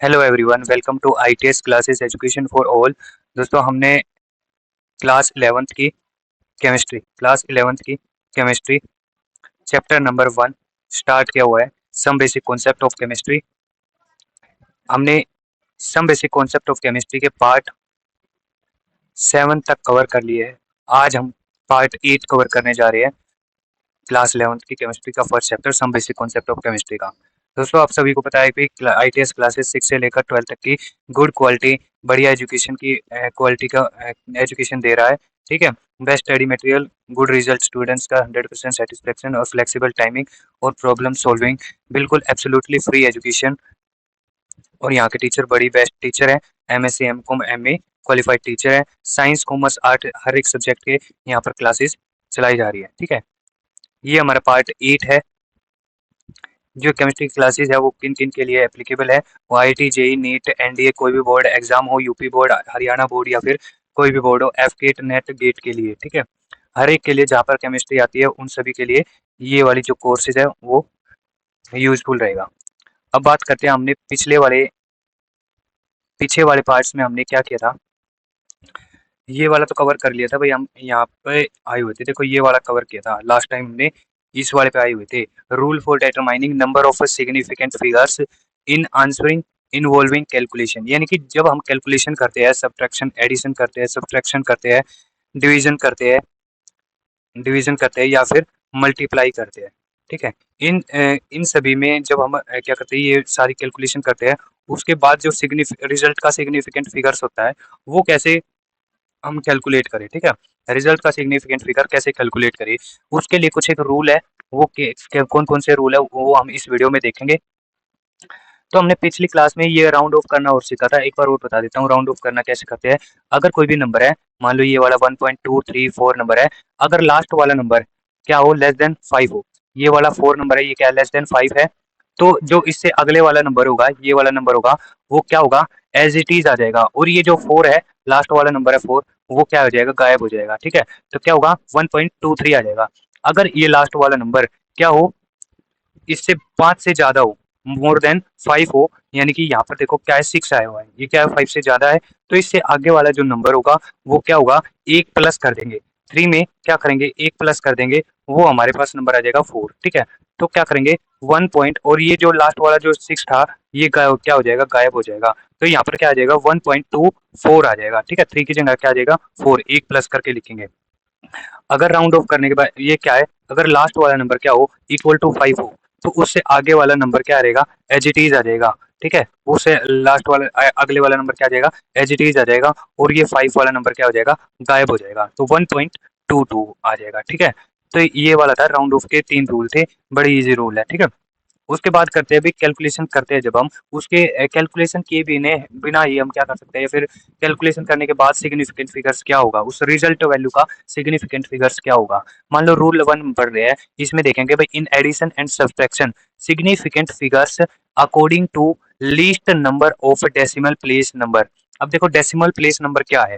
Hello everyone, welcome to ITS classes education for all. दोस्तों, हमने class 11th की chemistry chapter number 1 start किया हुआ है। Some basic concept of chemistry. हमने some basic concept of chemistry के part 7 तक कवर कर लिए हैं। आज हम पार्ट 8 कवर करने जा रहे हैं क्लास 11th की केमिस्ट्री का first chapter some basic concept of chemistry का। दोस्तों, आप सभी को पता है कि आईटीएस क्लासेस 6 से लेकर 12 तक की गुड क्वालिटी, बढ़िया एजुकेशन की क्वालिटी का एजुकेशन दे रहा है। ठीक है, best study material, good result, students का 100% सेटिस्फेक्शन और फ्लेक्सिबल टाइमिंग और प्रॉब्लम सॉल्विंग, बिल्कुल एब्सोल्युटली फ्री एजुकेशन। और यहाँ के टीचर बड़ी बेस्ट टीचर है, MSc MCom MA qualified teacher है। साइंस कॉमर्स आर्ट हर एक सब्जेक्ट के यहाँ पर क्लासेस चलाई जा रही है। ठीक है, ये हमारा पार्ट 8 है। जो केमिस्ट्री क्लासेस है वो किन किन के लिए एप्लीकेबल है? वो आईआईटी, जेई, नीट, एनडीए, कोई भी बोर्ड एग्जाम हो, यूपी बोर्ड, हरियाणा बोर्ड या फिर कोई भी बोर्ड हो, एफ गेट, नेट गेट के लिए। ठीक है, हर एक के लिए जहाँ पर केमिस्ट्री आती है उन सभी के लिए ये वाली जो कोर्सेज है वो यूजफुल रहेगा। अब बात करते हैं, हमने पीछे वाले पार्ट्स में हमने क्या किया था। ये वाला तो कवर कर लिया था भाई, हम यहाँ पे आए हुए थे। देखो, ये वाला कवर किया था लास्ट टाइम हमने, इस वाले पे आए हुए थे। Rule for determining number of significant figures in answering involving calculation. यानी कि जब हम कैलकुलेशन करते हैं, सब्ट्रैक्शन, एडिशन करते हैं, सब्ट्रैक्शन करते हैं, डिवीजन करते हैं डिवीजन करते हैं या फिर मल्टीप्लाई करते हैं। ठीक है, इन सभी में जब हम क्या करते हैं, ये सारी कैलकुलेशन करते हैं, उसके बाद जो रिजल्ट का सिग्निफिकेंट फिगर्स होता है वो कैसे हम कैलकुलेट करें। ठीक है, रिजल्ट का सिग्निफिकेंट फिगर कैसे कैलकुलेट करें, उसके लिए कुछ एक रूल है। वो कौन कौन से रूल है वो हम इस वीडियो में देखेंगे। तो हमने पिछली क्लास में ये राउंड ऑफ करना और सीखा था। एक बार और बता देता हूँ राउंड ऑफ करना कैसे करते हैं। अगर कोई भी नंबर है, मान लो ये वाला 1.234 नंबर है, अगर लास्ट वाला नंबर क्या हो, लेस देन 5 हो। ये वाला 4 नंबर है, ये क्या लेस देन 5 है, तो जो इससे अगले वाला नंबर होगा, ये वाला नंबर होगा, वो क्या होगा, एज इट इज आ जाएगा। और ये जो 4 है, लास्ट वाला नंबर है 4, वो क्या हो जाएगा, गायब हो जाएगा। ठीक है, तो क्या होगा, 1.23 आ जाएगा। अगर ये लास्ट वाला नंबर क्या हो, इससे 5 से ज्यादा हो, मोर देन 5 हो, यानी कि यहाँ पर देखो क्या है, 6 आया हुआ है, ये क्या है, 5 से ज्यादा है, तो इससे आगे वाला जो नंबर होगा वो क्या होगा, एक प्लस कर देंगे। 3 में क्या करेंगे, एक प्लस कर देंगे, वो हमारे पास नंबर आ जाएगा 4। ठीक है, तो क्या करेंगे, 1 पॉइंट, और ये जो लास्ट वाला जो 6 था, ये क्या हो जाएगा, गायब हो जाएगा। तो यहाँ पर क्या आ जाएगा, 1.24 आ जाएगा। ठीक है, 3 की जगह क्या आ जाएगा, 4, एक प्लस करके लिखेंगे। अगर राउंड ऑफ करने के बाद ये क्या है, अगर लास्ट वाला नंबर क्या हो, इक्वल टू 5 हो, तो उससे आगे वाला नंबर क्या रहेगा, एज इट इज आ जाएगा। ठीक है, उससे लास्ट वाला अगले वाला नंबर क्या आ जाएगा, एज इट इज आ जाएगा, और ये 5 वाला नंबर क्या हो जाएगा, गायब हो जाएगा, तो 1.22 आ जाएगा। ठीक है, तो ये वाला था राउंड ऑफ के 3 रूल थे, बड़ी इजी रूल है। ठीक है, उसके बाद करते हैं अभी कैलकुलेशन करते हैं। जब हम उसके कैलकुलेशन किए बिना ही हम क्या कर सकते हैं, फिर कैलकुलेशन करने के बाद सिग्निफिकेंट फिगर्स क्या होगा, उस रिजल्ट वैल्यू का सिग्निफिकेंट फिगर्स क्या होगा। मान लो रूल 1 पढ़ रहे हैं, इसमें देखेंगे भाई, in addition and subtraction significant figures according to least number of decimal place number. अब देखो डेसिमल प्लेस नंबर क्या है।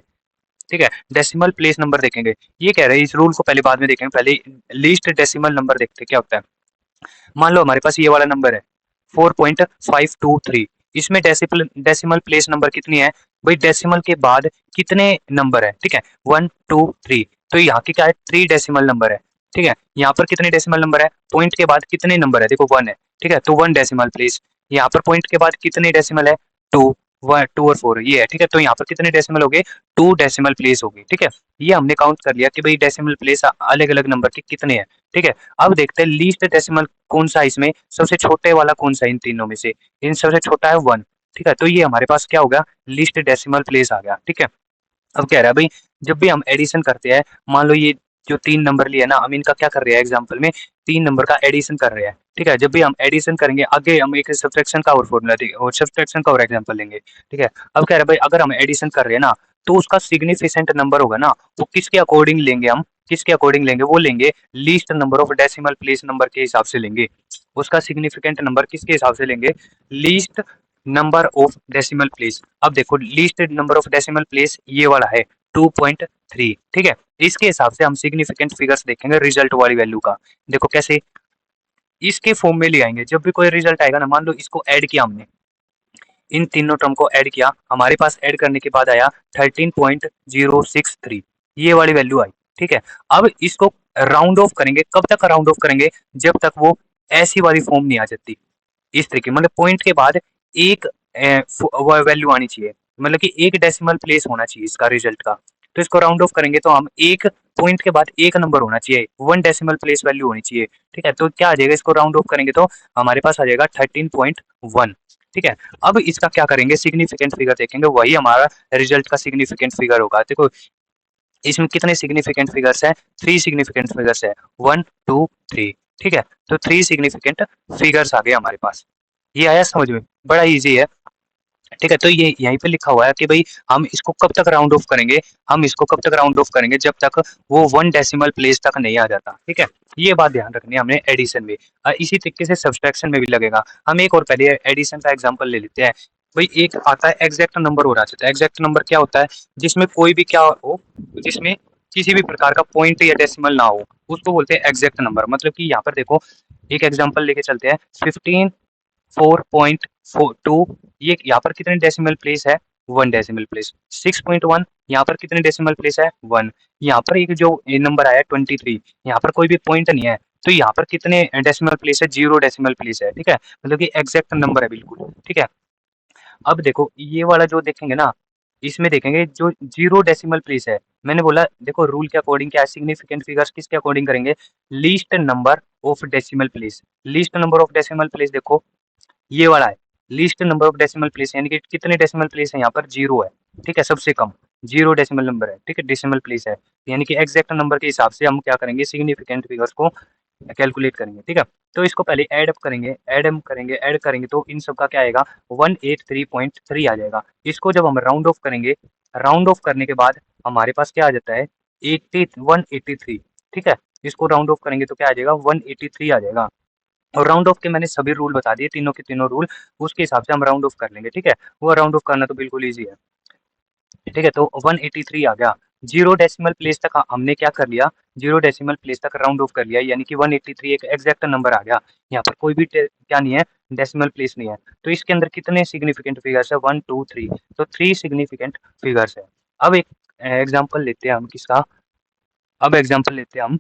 ठीक है, डेसिमल प्लेस नंबर देखेंगे, ये कह रहे हैं, इस रूल को पहले बाद में देखेंगे, पहले लीस्ट डेसिमल नंबर देखते क्या होता है। मान लो हमारे पास ये वाला नंबर है 4.523, इसमें डेसिमल प्लेस नंबर कितनी है भाई, डेसिमल के बाद कितने नंबर है। ठीक है, 1 2 3, तो यहाँ की क्या है, 3 डेसिमल नंबर है। ठीक है, यहाँ पर कितने डेसिमल नंबर है, पॉइंट के बाद कितने नंबर है, देखो 1 है। ठीक है, तो 1 डेसिमल प्लेस, यहाँ पर पॉइंट के बाद कितने डेसिमल है, 2, 2 और 4 ये है। ठीक है, तो यहाँ पर कितने डेसिमल हो गए, 2 डेसिमल प्लेस हो गई। ठीक है, ये हमने काउंट कर लिया कि भाई डेसिमल प्लेस अलग अलग नंबर के कितने हैं। ठीक है, अब देखते हैं लीस्ट डेसिमल कौन सा, इसमें सबसे छोटे वाला कौन सा, इन तीनों में से इन सबसे छोटा है 1। ठीक है, तो ये हमारे पास क्या होगा, लीस्ट डेसिमल प्लेस आ गया। ठीक है, अब कह रहा है भाई, जब भी हम एडिशन करते हैं, मान लो ये जो 3 नंबर लिया ना, हम इनका क्या कर रहे हैं, एग्जाम्पल में 3 नंबर का एडिशन कर रहे हैं। ठीक है, जब भी हम एडिशन करेंगे, आगे हम एक सब्ट्रैक्शन का और फॉर्मूला और सब्ट्रैक्शन का और एग्जाम्पल लेंगे। ठीक है, अब कह रहा है भाई, अगर हम एडिशन कर रहे हैं ना, तो उसका सिग्निफिकेंट नंबर होगा ना, वो किसके अकॉर्डिंग लेंगे, हम किसके अकॉर्डिंग लेंगे, वो लेंगे least number of decimal place number के हिसाब से लेंगे। उसका सिग्निफिकेंट नंबर किसके हिसाब से लेंगे, least number of decimal place. अब देखो, least number of decimal place ये वाला है 2.3। ठीक है, इसके हिसाब से हम सिग्निफिकेंट फिगर्स देखेंगे रिजल्ट वाली वैल्यू का। देखो कैसे, इसके फॉर्म में ले आएंगे, जब भी कोई रिजल्ट आएगा ना, मान लो इसको ऐड किया हमने, इन तीनों टर्म को ऐड किया, हमारे पास ऐड करने के बाद आया 13.063, ये वाली वैल्यू आई। ठीक है, अब इसको राउंड ऑफ करेंगे, कब तक राउंड ऑफ करेंगे, जब तक वो ऐसी वाली फॉर्म नहीं आ जाती, इस तरीके, मतलब पॉइंट के बाद एक वैल्यू आनी चाहिए, मतलब कि एक डेसिमल प्लेस होना चाहिए इसका रिजल्ट का। तो इसको राउंड ऑफ करेंगे तो हम एक पॉइंट के बाद एक नंबर होना चाहिए, वन डेसिमल प्लेस वैल्यू होनी चाहिए। ठीक है, तो क्या आ जाएगा, इसको राउंड ऑफ करेंगे तो हमारे पास आ जाएगा 13.1। ठीक है, अब इसका क्या करेंगे, सिग्निफिकेंट फिगर देखेंगे, वही हमारा रिजल्ट का सिग्निफिकेंट फिगर होगा। देखो इसमें कितने सिग्निफिकेंट फिगर्स हैं, 3 सिग्निफिकेंट फिगर्स है, 1 2 3। ठीक है, तो 3 सिग्निफिकेंट फिगर्स आ गए हमारे पास। ये आया समझ में, बड़ा इजी है। ठीक है, तो ये यहीं पे लिखा हुआ है कि भाई हम इसको कब तक राउंड ऑफ करेंगे, हम इसको कब तक राउंड ऑफ करेंगे, जब तक वो वन डेसिमल प्लेस तक नहीं आ जाता। ठीक है, ये बात ध्यान रखनी है हमने एडिशन में। इसी तरीके से सब्सट्रैक्शन में भी लगेगा। हम एक और पहले एडिशन का एग्जांपल ले लेते हैं। भाई एक आता है एग्जैक्ट नंबर हो रहा है। एग्जैक्ट नंबर क्या होता है, जिसमें कोई भी क्या हो, जिसमें किसी भी प्रकार का पॉइंट या डेसिमल ना हो, उसको बोलते हैं एग्जैक्ट नंबर। मतलब कि यहाँ पर देखो एक एग्जांपल लेके चलते हैं, 15.4.42, ये यहाँ पर कितने डेसिमल प्लेस है, वन डेसिमल प्लेस। 6.1, यहाँ पर कितने डेसिमल प्लेस है, वन। यहाँ पर एक जो नंबर आया 23, यहाँ पर कोई भी पॉइंट नहीं है, तो यहाँ पर कितने डेसिमल प्लेस है, जीरो डेसिमल प्लेस है। ठीक है, मतलब कि एग्जैक्ट नंबर है बिल्कुल। ठीक है, अब देखो ये वाला जो देखेंगे ना, इसमें देखेंगे जो जीरो डेसिमल प्लेस है, मैंने बोला देखो रूल के अकॉर्डिंग क्या है, सिग्निफिकेंट फिगर्स किसके अकॉर्डिंग करेंगे, least number of decimal place. Least number of decimal place देखो ये वाला है, least number of decimal place, यानी कि कितने डेसिमल प्लेस है, यहाँ पर जीरो है। ठीक है, सबसे कम जीरो डेसिमल नंबर है। ठीक है, डेसिमल प्लेस है, यानी कि एग्जैक्ट नंबर के हिसाब से हम क्या करेंगे, सिग्निफिकेंट फिगर्स को कैलकुलेट करेंगे। ठीक है, तो इसको पहले ऐड अप करेंगे, ऐड करेंगे तो इन सब का क्या आएगा, 183.3 आ जाएगा। इसको जब हम राउंड ऑफ करेंगे, राउंड ऑफ करने के बाद हमारे पास क्या आ जाता है, 183। ठीक है, इसको राउंड ऑफ करेंगे तो क्या आ जाएगा, 183 आ जाएगा। और राउंड ऑफ के मैंने सभी रूल बता दिए, तीनों के तीनों रूल, उसके हिसाब से हम राउंड ऑफ कर लेंगे। ठीक है, वो राउंड ऑफ करना तो बिल्कुल ईजी है। ठीक है, तो 183 आ गया। जीरो डेसिमल प्लेस तक हमने क्या कर लिया, जीरो डेसिमल प्लेस तक राउंड ऑफ कर लिया, यानी कि 183 एक एग्जैक्ट नंबर आ गया। यहाँ पर कोई भी क्या नहीं है, डेसिमल प्लेस नहीं है। तो इसके अंदर कितने सिग्निफिकेंट फिगर्स है, 1 2 3, तो 3 सिग्निफिकेंट फिगर्स है। अब एक एग्जाम्पल लेते हैं हम किसका, अब एग्जाम्पल लेते हैं हम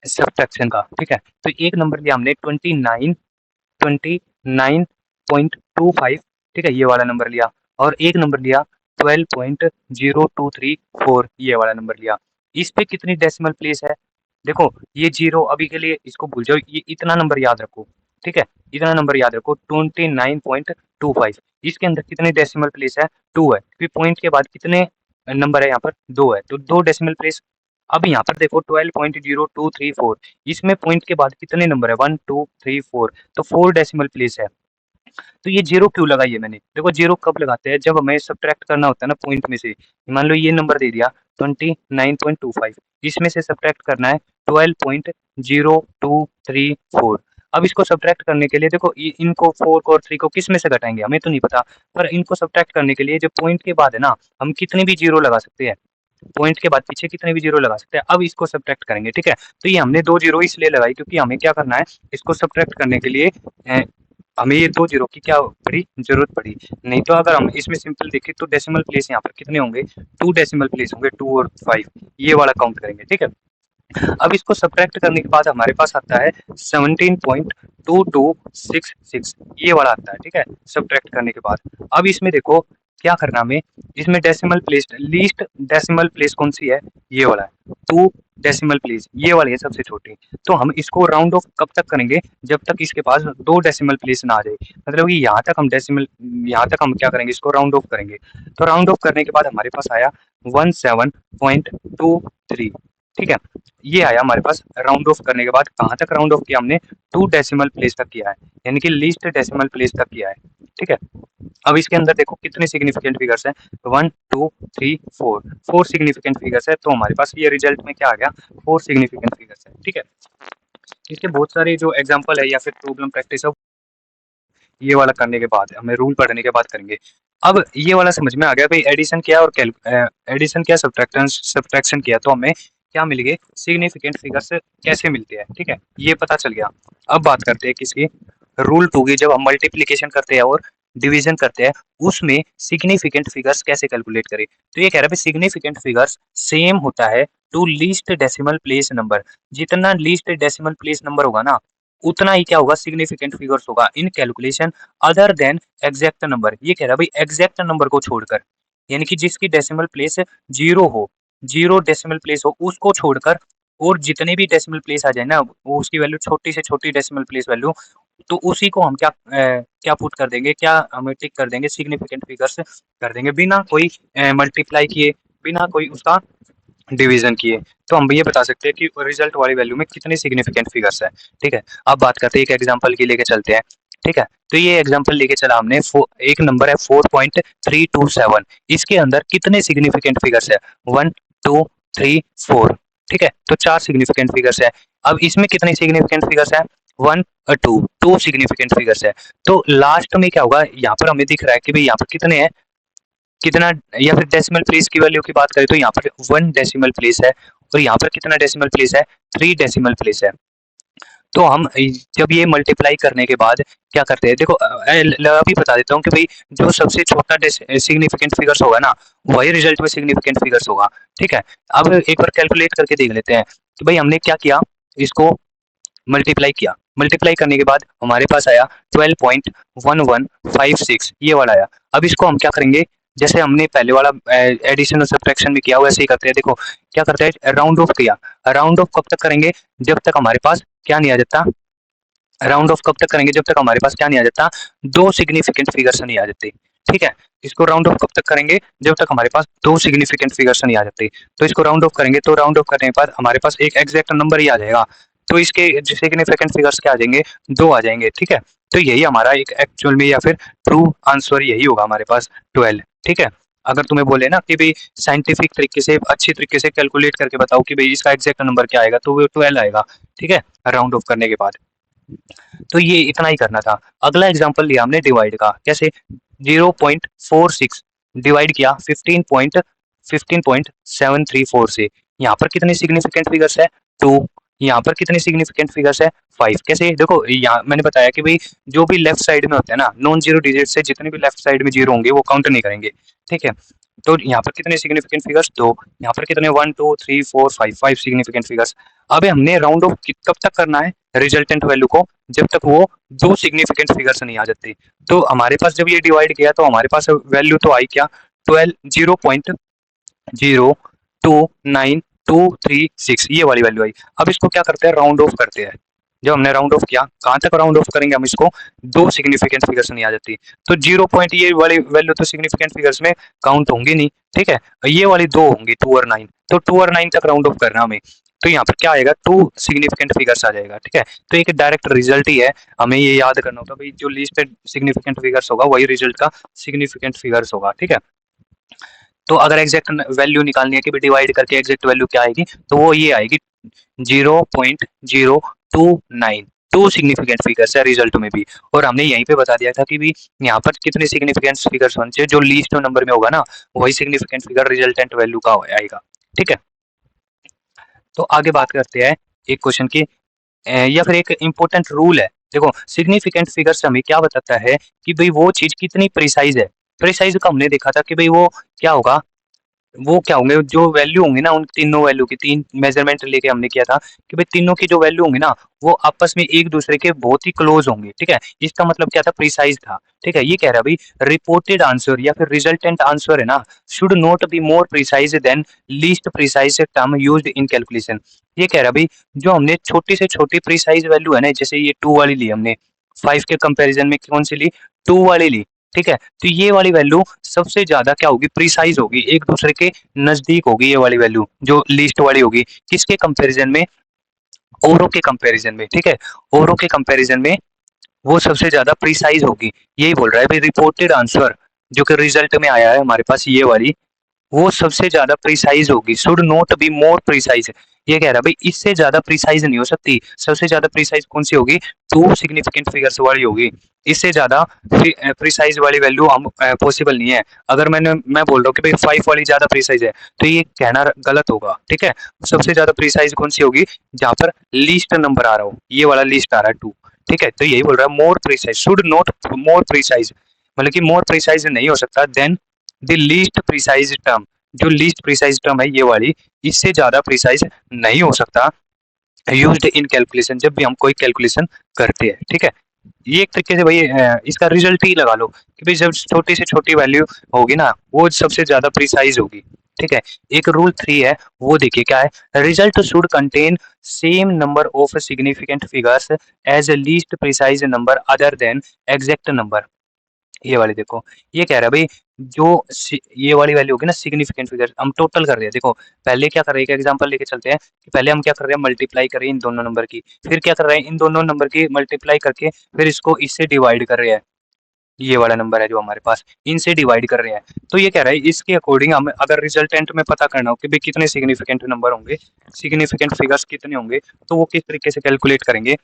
सब्ट्रैक्शन का। ठीक है, तो एक नंबर लिया हमने 29.25। ठीक है, ये वाला नंबर लिया, और एक नंबर लिया 12.0234, ये वाला नंबर लिया। इस पे कितनी डेसिमल प्लेस है, देखो ये जीरो, अभी के लिए इसको भूल जाओ, ये इतना नंबर याद रखो। ठीक है, इतना नंबर याद रखो 29.25। इसके अंदर कितने डेसिमल प्लेस है, टू है, फिर पॉइंट के बाद कितने नंबर है, यहाँ पर दो है, तो दो डेसिमल प्लेस। अब यहाँ पर देखो 12.0234, इसमें पॉइंट के बाद कितने नंबर है, 1 2 3 4, तो 4 डेसिमल प्लेस है। तो ये जीरो क्यों लगाई है मैंने, देखो जीरो कब लगाते हैं, जब हमें सब्ट्रैक्ट करना होता है ना पॉइंट में से। मान लो ये नंबर दे दिया 29.25, इसमें से सब्ट्रैक्ट करना है 12.0234। अब इसको सब्ट्रैक्ट करने के लिए देखो इनको 4 को और 3 को किस में से घटाएंगे हमें तो नहीं पता, पर इनको सब्ट्रैक्ट करने के लिए जो पॉइंट के बाद है ना, हम कितने भी जीरो लगा सकते हैं, पॉइंट के बाद पीछे कितने भी जीरो लगा सकते हैं। अब इसको सब्ट्रैक्ट करेंगे। ठीक है, तो ये हमने दो जीरो इसलिए लगाई क्योंकि हमें क्या करना है, इसको सब्ट्रैक्ट करने के लिए हमें ये दो जीरो की क्या पड़ी, जरूरत पड़ी। नहीं तो अगर हम इसमें सिंपल देखें तो डेसिमल प्लेस यहाँ पर कितने होंगे, टू डेसिमल प्लेस होंगे, 2 और 5, ये वाला काउंट करेंगे। ठीक है, अब इसको सब्ट्रैक्ट करने के बाद हमारे पास आता है 17.2266, ये वाला आता है। ठीक है, सब्ट्रैक्ट करने के बाद अब इसमें देखो क्या करना हमें, इसमें decimal place, least decimal place कौन सी है, ये वाला है, 2 डेसिमल प्लेस, ये वाली है सबसे छोटी। तो हम इसको राउंड ऑफ कब तक करेंगे, जब तक इसके पास 2 डेसिमल प्लेस ना आ जाए, मतलब कि यहाँ तक हम डेसिमल, यहाँ तक हम क्या करेंगे, इसको राउंड ऑफ करेंगे। तो राउंड ऑफ करने के बाद हमारे पास आया 17.23। ठीक है, ये आया हमारे पास। राउंड ऑफ करने के बाद कहाँ तक राउंड ऑफ किया हमने, 2 डेसिमल प्लेस तक किया है, यानी कि लीस्ट डेसिमल प्लेस तक किया है। ठीक है, अब इसके अंदर देखो कितने सिग्निफिकेंट फिगर्स हैं, 1 2 3 4, 4 सिग्निफिकेंट फिगर्स है। तो हमारे पास ये रिजल्ट में क्या आ गया, 4 सिग्निफिकेंट फिगर्स है। ठीक है, इसके बहुत सारे जो एग्जांपल है या फिर प्रॉब्लम प्रैक्टिस है, ये वाला करने के बाद हमें रूल पढ़ने के बाद करेंगे। अब ये वाला समझ में आ गया भाई, एडिशन किया और एडिशन किया, सब्ट्रैक्शन किया, तो हमें क्या मिल गए, सिग्निफिकेंट फिगर्स कैसे मिलते हैं। ठीक है, ये पता चल गया। अब बात करते हैं किसकी, रूल 2 की, जब हम मल्टीप्लीकेशन करते हैं और डिवीजन करते हैं उसमें सिग्निफिकेंट फिगर्स कैसे कैलकुलेट करें। तो ये कह रहा है भाई सिग्निफिकेंट फिगर्स सेम होता है to least decimal place number. जितना लीस्ट डेसिमल प्लेस नंबर होगा ना उतना ही क्या होगा सिग्निफिकेंट फिगर्स होगा in calculation other than exact number. ये कह रहा है भाई एग्जैक्ट नंबर को छोड़कर, यानी कि जिसकी डेसिमल प्लेस जीरो हो, जीरो डेसिमल प्लेस हो उसको छोड़कर और जितने भी डेसिमल प्लेस आ जाए ना वो उसकी वैल्यू छोटी से छोटी डेसिमल प्लेस वैल्यू, तो उसी को हम क्या पुट कर देंगे, क्या हम टिक कर देंगे सिग्निफिकेंट फिगर्स कर देंगे बिना कोई मल्टीप्लाई किए, बिना कोई उसका डिवीजन किए। तो हम ये बता सकते हैं कि रिजल्ट वाली वैल्यू में कितने सिग्निफिकेंट फिगर्स है। ठीक है, अब बात करते हैं एक एग्जांपल की लेके चलते हैं। ठीक है, तो ये एग्जांपल लेके चला हमने, एक नंबर है 4.327, इसके अंदर कितने सिग्निफिकेंट फिगर्स है 1 2 3 4। ठीक है, तो 4 सिग्निफिकेंट फिगर्स है। अब इसमें कितने सिग्निफिकेंट फिगर्स है 1 और 2, 2 सिग्निफिकेंट फिगर्स है। तो लास्ट में क्या होगा, यहाँ पर हमें दिख रहा है कि भाई यहाँ पर कितने हैं, कितना, या फिर डेसिमल प्लेस की वैल्यू की बात करें तो यहाँ पर 1 डेसिमल प्लेस है और यहाँ पर कितना डेसिमल प्लेस है 3 डेसिमल प्लेस है। तो हम जब ये मल्टीप्लाई करने के बाद क्या करते हैं, देखो अभी बता देता हूँ कि भाई जो सबसे छोटा सिग्निफिकेंट फिगर्स होगा ना वही रिजल्ट में सिग्निफिकेंट फिगर्स होगा। ठीक है, अब एक बार कैलकुलेट करके देख लेते हैं कि भाई हमने क्या किया, इसको मल्टीप्लाई किया, मल्टीप्लाई करने के बाद हमारे पास आया 12.1156, ये वाला आया। अब इसको हम क्या करेंगे, जैसे हमने पहले वाला एडिशन और सब्ट्रैक्शन में किया वैसे ही करते हैं। देखो क्या करते हैं, राउंड ऑफ किया, राउंड ऑफ कब तक करेंगे, जब तक हमारे पास क्या नहीं आ जाता, राउंड ऑफ कब तक करेंगे, जब तक हमारे पास क्या नहीं आ जाता, दो सिग्निफिकेंट फिगर्स नहीं आ जाते। ठीक है, इसको राउंड ऑफ कब तक करेंगे, जब तक हमारे पास दो सिग्निफिकेंट फिगर्स नहीं आ जाते। तो इसको राउंड ऑफ करेंगे, तो राउंड ऑफ करने के बाद हमारे पास एक एग्जैक्ट नंबर ही आ जाएगा। तो इसके सिग्निफिकेंट फिगर्स क्या आ जाएंगे, दो आ जाएंगे। ठीक है, तो यही हमारा एक एक्चुअल में या फिर ट्रू आंसर यही होगा हमारे पास 12। ठीक है, अगर तुम्हें बोले ना कि भाई साइंटिफिक तरीके से अच्छी तरीके से कैलकुलेट करके बताओ कि भाई इसका एग्जैक्ट नंबर क्या आएगा, तो वो 12 आएगा। ठीक है, राउंड ऑफ करने के बाद। तो ये इतना ही करना था। अगला एग्जांपल लिया हमने डिवाइड का, कैसे 0.46 डिवाइड किया 15.734 से। यहाँ पर कितने सिग्निफिकेंट फिगर्स है 2, यहाँ पर कितने सिग्निफिकेंट फिगर्स है 5। कैसे, देखो यहाँ मैंने बताया कि भाई जो भी लेफ्ट साइड में होता है ना नॉन जीरो डिजिट से जितने भी लेफ्ट साइड में जीरो होंगे वो काउंट नहीं करेंगे। ठीक है, तो यहाँ पर कितने सिग्निफिकेंट फिगर्स 2, यहाँ पर कितने 1 2 3 4 5, 5 सिग्निफिकेंट फिगर्स। अब हमने राउंड ऑफ कब तक करना है रिजल्टेंट वैल्यू को, जब तक वो दो सिग्निफिकेंट फिगर्स नहीं आ जाते। तो हमारे पास जब ये डिवाइड किया तो हमारे पास वैल्यू तो आई क्या 12 0.0292236, ये वाली वैल्यू आई। अब इसको क्या करते हैं, राउंड ऑफ करते हैं। जब हमने राउंड ऑफ किया, कहाँ तक राउंड ऑफ करेंगे हम इसको, दो सिग्निफिकेंट फिगर्स नहीं आ जाती। तो 0 पॉइंट ये वाली वैल्यू तो सिग्निफिकेंट फिगर्स में काउंट होंगी नहीं। ठीक है, ये वाली दो होंगी 2 और 9, तो 2 और 9 तक राउंड ऑफ करना हमें। तो यहाँ पर क्या आएगा 2 सिग्निफिकेंट फिगर्स आ जाएगा। ठीक है, तो एक डायरेक्ट रिजल्ट ही है, हमें ये याद करना होगा भाई जो लीस्ट सिग्निफिकेंट फिगर्स होगा वही रिजल्ट का सिग्निफिकेंट फिगर्स होगा। ठीक है, तो अगर एग्जैक्ट वैल्यू निकालनी है कि डिवाइड करके एग्जैक्ट वैल्यू क्या आएगी, तो वो ये आएगी 0.029, टू सिग्निफिकेंट फिगर्स है रिजल्ट में भी। और हमने यहीं पे बता दिया था कि भी यहाँ पर कितने सिग्निफिकेंट फिगर्स होने चाहिए, जो लीस्ट नंबर में होगा ना वही सिग्निफिकेंट फिगर रिजल्टेंट वैल्यू का आएगा। ठीक है, तो आगे बात करते हैं एक क्वेश्चन की, या फिर एक इंपॉर्टेंट रूल है। देखो सिग्निफिकेंट फिगर्स हमें क्या बताता है कि भाई वो चीज कितनी प्रिसाइज है। प्रिसाइज का हमने देखा था कि भाई क्या होगा वो क्या होंगे, जो वैल्यू होंगी ना उन तीनों वैल्यू की, तीन मेजरमेंट लेके हमने किया था कि भाई तीनों की जो वैल्यू होंगी ना वो आपस में एक दूसरे के बहुत ही क्लोज होंगे। ठीक है, इसका मतलब क्या था, प्रिसाइज था। ठीक है, ये कह रहा है भाई रिपोर्टेड आंसर या फिर रिजल्टेंट आंसर है ना should not be more precise than least precise term used in calculation. ये कह रहा है भाई जो हमने छोटी से छोटी प्रिसाइज वैल्यू है ना, जैसे ये 2 वाली ली हमने, 5 के कंपैरिजन में कौन सी ली, 2 वाली ली। ठीक है, तो ये वाली वैल्यू सबसे ज्यादा क्या होगी, प्रिसाइज होगी, एक दूसरे के नजदीक होगी। ये वाली वैल्यू जो लिस्ट वाली होगी किसके कंपैरिजन में, औरों के कंपैरिजन में। ठीक है, औरों के कंपैरिजन में वो सबसे ज्यादा प्रिसाइज होगी। यही बोल रहा है भाई रिपोर्टेड आंसर जो कि रिजल्ट में आया है हमारे पास ये वाली, वो सबसे ज्यादा प्रिसाइज होगी, should not be more precise. ये कह रहा है भाई इससे ज्यादा प्रिसाइज नहीं हो सकती, सबसे ज्यादा प्रिसाइज कौन सी होगी, टू सिग्निफिकेंट फिगर्स वाली होगी। इससे ज्यादा प्रिसाइज वाली वैल्यू हम पॉसिबल नहीं है। अगर मैं बोल रहा हूँ कि भाई 5 वाली ज्यादा प्रिसाइज है तो ये कहना गलत होगा। ठीक है, सबसे ज्यादा प्रिसाइज कौन सी होगी, जहां पर लीस्ट नंबर आ रहा हो, ये वाला लिस्ट आ रहा है 2। ठीक है, तो यही बोल रहा है more precise, should not more precise, मतलब कि मोर प्रिसाइज नहीं हो सकता than the least precise term. जो लीस्ट प्रिसाइज टर्म है ये वाली, इससे ज्यादा प्रिसाइज नहीं हो सकता यूज्ड इन कैलकुलेशन, जब भी हम कोई कैलकुलेशन करते हैं। ठीक है, ये एक तरीके से भाई इसका रिजल्ट ही लगा लो कि भाई जब छोटी से छोटी वैल्यू होगी ना वो सबसे ज्यादा प्रिसाइज होगी। ठीक है, एक रूल 3 है, वो देखिए क्या है, result should contain same number of significant figures as least precise number other than exact number. ये वाली देखो, ये कह रहा है भाई जो ये वाली वैल्यू होगी ना सिग्निफिकेंट फिगर, हम टोटल कर रहे हैं। देखो पहले क्या कर रहे हैं, एक एग्जांपल लेके चलते हैं कि पहले हम क्या कर रहे हैं, मल्टीप्लाई कर रहे हैं इन दोनों नंबर की, फिर क्या कर रहे हैं, इन दोनों नंबर की मल्टीप्लाई करके फिर इसको इससे डिवाइड कर रहे हैं। ये वाला नंबर है जो हमारे पास, इनसे डिवाइड कर रहे हैं। तो ये कह रहा है इसके अकॉर्डिंग हम अगर रिजल्टेंट में पता करना हो कि भाई कितने सिग्निफिकेंट नंबर होंगे, सिग्निफिकेंट फिगर्स कितने होंगे, तो वो किस तरीके से कैलकुलेट करेंगे।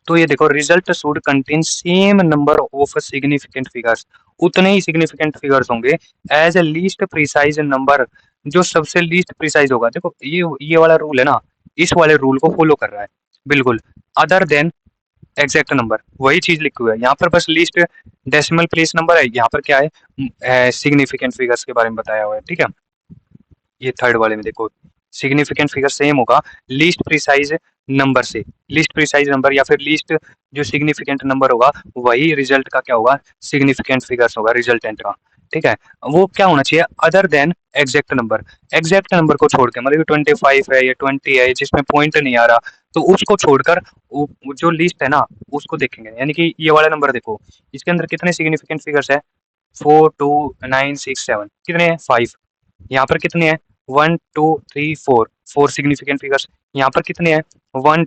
तो ये देखो, result should contain same number of significant figures, उतने ही सिग्निफिकेंट फिगर्स होंगे as a least precise number, जो सबसे लीस्ट प्रिसाइज होगा। देखो ये वाला रूल है ना, इस वाले रूल को फॉलो कर रहा है बिल्कुल, अदर देन एग्जैक्ट नंबर, वही चीज लिखी हुई है यहाँ पर, बस लीस्ट डेसिमल प्लेस नंबर है, यहाँ पर क्या है सिग्निफिकेंट फिगर्स के बारे में बताया हुआ है। ठीक है, ये थर्ड वाले में देखो सिग्निफिकेंट फिगर सेम होगा लीस्ट प्रिसाइज नंबर से, लीस्ट प्रिसाइज नंबर या फिर लीस्ट जो सिग्निफिकेंट नंबर होगा वही रिजल्ट का क्या होगा, सिग्निफिकेंट फिगर्स होगा रिजल्टेंट का। ठीक है, वो क्या होना चाहिए, other than exact number, exact number को छोड़ के, मतलब 25 है या 20 है जिसमें पॉइंट नहीं आ रहा, तो उसको छोड़कर वो जो लिस्ट है ना उसको देखेंगे। यानी कि ये वाला नंबर देखो, इसके अंदर कितने सिग्निफिकेंट फिगर्स है, 4 2 9 6 7, कितने हैं 5, यहाँ पर कितने हैं 1 2 3 4, 4 सिग्निफिकेंट फिगर्स, यहाँ पर कितने हैं 1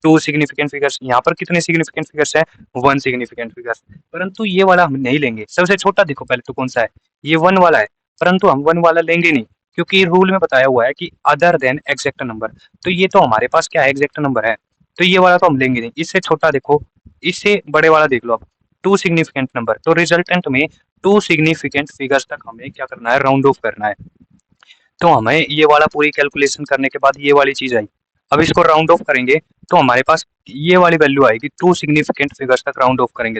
2 सिग्निफिकेंट फिगर्स, यहाँ पर कितने सिग्निफिकेंट फिगर्स है 1 सिग्निफिकेंट फिगर्स। परंतु ये वाला हम नहीं लेंगे, सबसे छोटा देखो पहले तो कौन सा है, ये 1 वाला है, परंतु हम 1 वाला लेंगे नहीं, क्योंकि रूल में बताया हुआ है कि अदर देन एग्जैक्ट नंबर, तो ये तो हमारे पास क्या है एग्जैक्ट नंबर है, तो ये वाला तो हम लेंगे नहीं। इससे छोटा देखो, इससे बड़े वाला देख लो आप, 2 सिग्निफिकेंट नंबर, तो रिजल्टेंट में 2 सिग्निफिकेंट फिगर्स तक हमें क्या करना है, राउंड ऑफ करना है। तो हमें ये वाला पूरी कैलकुलेशन करने के बाद ये वाली चीज आई, अब इसको राउंड ऑफ करेंगे तो हमारे पास ये वाली वैल्यू आएगी, 2 सिग्निफिकेंट फिगर्स तक राउंड ऑफ करेंगे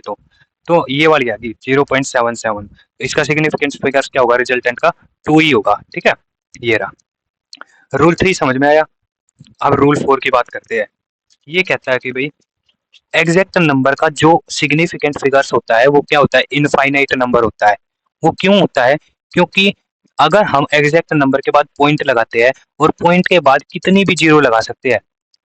तो ये वाली आएगी 0.77, इसका सिग्निफिकेंट फिगर्स क्या होगा रिजल्टेंट का, 2 ही होगा। ठीक है, ये रहा रूल 3, समझ में आया। अब रूल 4 की बात करते हैं। ये कहता है कि भाई एग्जैक्ट नंबर का जो सिग्निफिकेंट फिगर्स होता है वो क्या होता है, इनफाइनाइट नंबर होता है। वो क्यों होता है, क्योंकि अगर हम एग्जैक्ट नंबर के बाद पॉइंट लगाते हैं और पॉइंट के बाद कितनी भी जीरो लगा सकते हैं,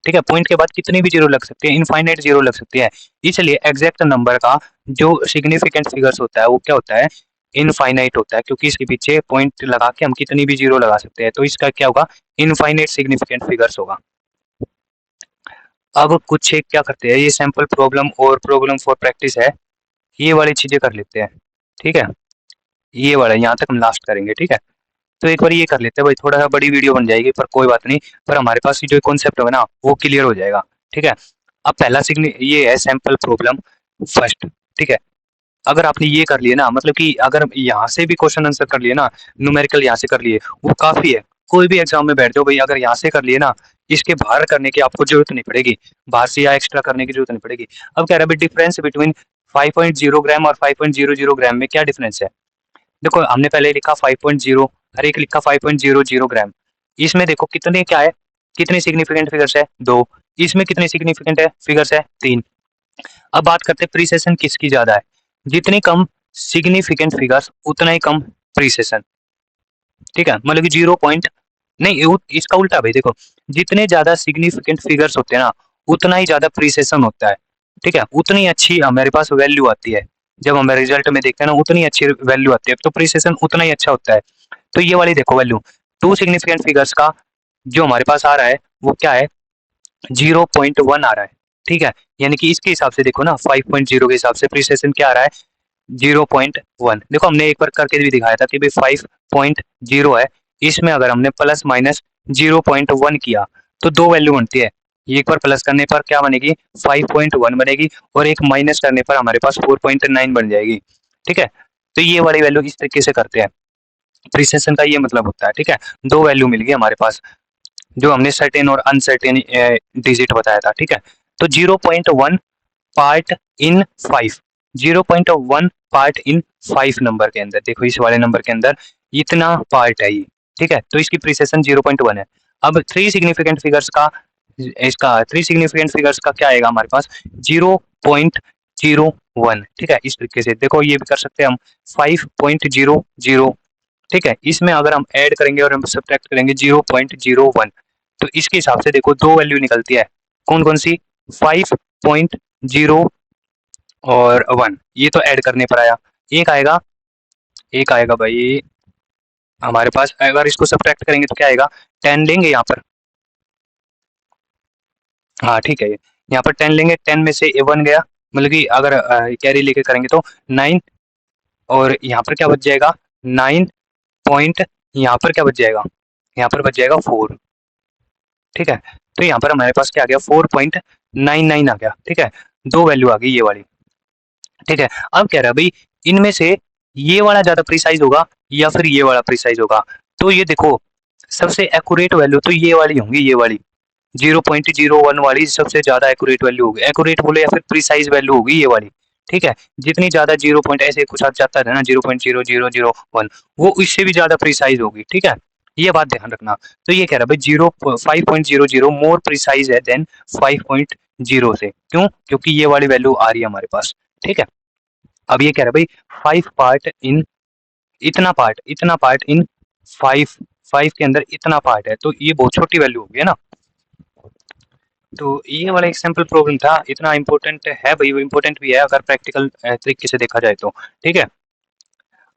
ठीक है, पॉइंट के बाद कितनी भी जीरो लग सकती है, इनफाइनाइट जीरो लग सकती है, इसलिए एग्जैक्ट नंबर का जो सिग्निफिकेंट फिगर्स होता है वो क्या होता है, इनफाइनाइट होता है, क्योंकि इसके पीछे पॉइंट लगा के हम कितनी भी जीरो लगा सकते हैं, तो इसका क्या होगा, इनफाइनाइट सिग्निफिकेंट फिगर्स होगा। अब कुछ एक क्या करते हैं, ये सैंपल प्रॉब्लम और प्रॉब्लम फॉर प्रैक्टिस है, ये वाली चीजें कर लेते हैं। ठीक है, ये वाला यहाँ तक हम लास्ट करेंगे। ठीक है, तो एक बार ये कर लेते हैं भाई, थोड़ा सा बड़ी वीडियो बन जाएगी पर कोई बात नहीं, पर हमारे पास जो कॉन्सेप्ट होगा ना वो क्लियर हो जाएगा। ठीक है, अब पहला सिग्नि ये है सैंपल प्रॉब्लम फर्स्ट। ठीक है, अगर आपने ये कर लिए ना, मतलब कि अगर यहाँ से भी क्वेश्चन आंसर कर लिए ना, न्यूमेरिकल यहाँ से कर लिए वो काफी है, कोई भी एग्जाम में बैठ जाओ भाई, अगर यहाँ से कर लिए ना, इसके बाहर करने की आपको जरूरत नहीं पड़ेगी, बाहर से या एक्स्ट्रा करने की जरूरत नहीं पड़ेगी। अब कह रहा है डिफरेंस बिटवीन 5.0 ग्राम और 5.00 ग्राम में क्या डिफरेंस है। देखो हमने पहले लिखा 5.0 और एक लिखा 5.00 ग्राम, इसमें देखो कितने क्या है, कितने सिग्निफिकेंट फिगर्स है 2, इसमें कितने सिग्निफिकेंट है फिगर्स है 3। अब बात करते हैं प्रीसेशन किसकी ज्यादा है, जितनी कम सिग्निफिकेंट फिगर्स उतना ही कम प्रीसेशन। ठीक है, मतलब कि 0 पॉइंट नहीं, इसका उल्टा भाई देखो, जितने ज्यादा सिग्निफिकेंट फिगर्स होते हैं ना उतना ही ज्यादा प्रीसेशन होता है। ठीक है, उतनी अच्छी हमारे पास वैल्यू आती है, जब हम रिजल्ट में देखते हैं ना उतनी अच्छी वैल्यू आती है, तो प्रीसेशन उतना ही अच्छा होता है। तो ये वाली देखो वैल्यू, 2 सिग्निफिकेंट फिगर्स का जो हमारे पास आ रहा है वो क्या है, 0.1 आ रहा है। ठीक है, यानी कि इसके हिसाब से देखो ना 5.0 के हिसाब से प्रीसेशन क्या आ रहा है, 0.1। देखो हमने एक बार करके भी दिखाया था कि भाई 5.0 है, इसमें अगर हमने प्लस माइनस 0.1 किया तो दो वैल्यू बनती है, एक बार प्लस करने पर क्या बनेगी 5.1 बनेगी, और एक माइनस करने पर हमारे पास 4.9 बन जाएगी। ठीक है, तो ये वाली वैल्यू इस तरीके से करते हैं, प्रीसेशन का ये मतलब होता है। ठीक है, दो वैल्यू मिल गई हमारे पास, जो हमने सर्टेन और अनसर्टेन डिजिट बताया था। ठीक है, तो 0.1 part in 5, 0.1 part in 5 number के अंदर। देखो इस वाले नंबर के अंदर इतना पार्ट है ये, ठीक है, तो इसकी प्रिसिशन 0.1 है। अब थ्री सिग्निफिकेंट फिगर्स का क्या आएगा हमारे पास 0.01, ठीक है। इस तरीके से देखो ये भी कर सकते हैं हम 5.00, ठीक है। इसमें अगर हम ऐड करेंगे और हम सब्ट्रैक्ट करेंगे 0.01, तो इसके हिसाब से देखो दो वैल्यू निकलती है, कौन कौन सी, 5.0 और 1, ये तो ऐड करने पर आया। एक आएगा भाई हमारे पास, अगर इसको सब्ट्रैक्ट करेंगे तो क्या आएगा, 10 लेंगे यहाँ पर, हाँ ठीक है, यहाँ पर 10 लेंगे, 10 में से 1 गया, मतलब कि अगर कैरी लेके करेंगे तो 9, और यहाँ पर क्या बच जाएगा 9 पॉइंट, यहाँ पर क्या बच जाएगा, यहाँ पर बच जाएगा 4, ठीक है। तो यहाँ पर हमारे पास क्या आ गया 4.99 आ गया, ठीक है, दो वैल्यू आ गई ये वाली, ठीक है। अब कह रहा है भाई इनमें से ये वाला ज्यादा प्रिसाइज होगा या फिर ये वाला प्रिसाइज होगा, तो ये देखो सबसे एक्यूरेट वैल्यू तो ये वाली होंगी, ये वाली 0.01 वाली सबसे ज्यादा एक्यूरेट वैल्यू होगी, एक्यूरेट बोले या फिर प्रिसाइज वैल्यू होगी ये वाली, ठीक है। जितनी ज्यादा 0 पॉइंट ऐसे कुछ आ जाता है ना 0.0001, वो इससे भी ज्यादा प्रिसाइज होगी, ठीक है, ये बात ध्यान रखना। तो ये कह रहा है भाई 5.00 मोर प्रिसाइज है देन 5.0 से, क्यों, क्योंकि ये वाली वैल्यू आ रही है हमारे पास, ठीक है। अब ये कह रहा है भाई 5 पार्ट इन इतना पार्ट इन 5 के अंदर इतना पार्ट है, तो ये बहुत छोटी वैल्यू होगी है ना। तो ये वाला एक सिंपल प्रॉब्लम था, इतना इंपॉर्टेंट है भाई, वो इंपॉर्टेंट भी है अगर प्रैक्टिकल तरीके से देखा जाए तो, ठीक है।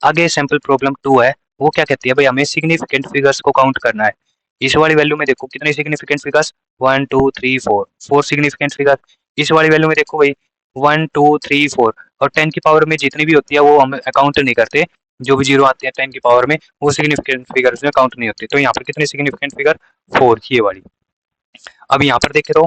आगे सैंपल प्रॉब्लम 2 है, वो क्या कहती है भाई हमें सिग्निफिकेंट फिगर्स को काउंट करना है। इस वाली वैल्यू में देखो कितने सिग्निफिकेंट फिगर्स, 1 2 3 4 सिग्निफिकेंट फिगर। इस वाली वैल्यू में देखो भाई 1 2 3 4, और 10 की पावर में जितनी भी होती है वो हम काउंट नहीं करते, जो भी जीरो आते हैं 10 की पावर में वो सिग्निफिकेंट फिगर्स में काउंट नहीं होते। तो यहाँ पर कितने सिग्निफिकेंट फिगर, 4, ये वाली। अब यहाँ पर देखे तो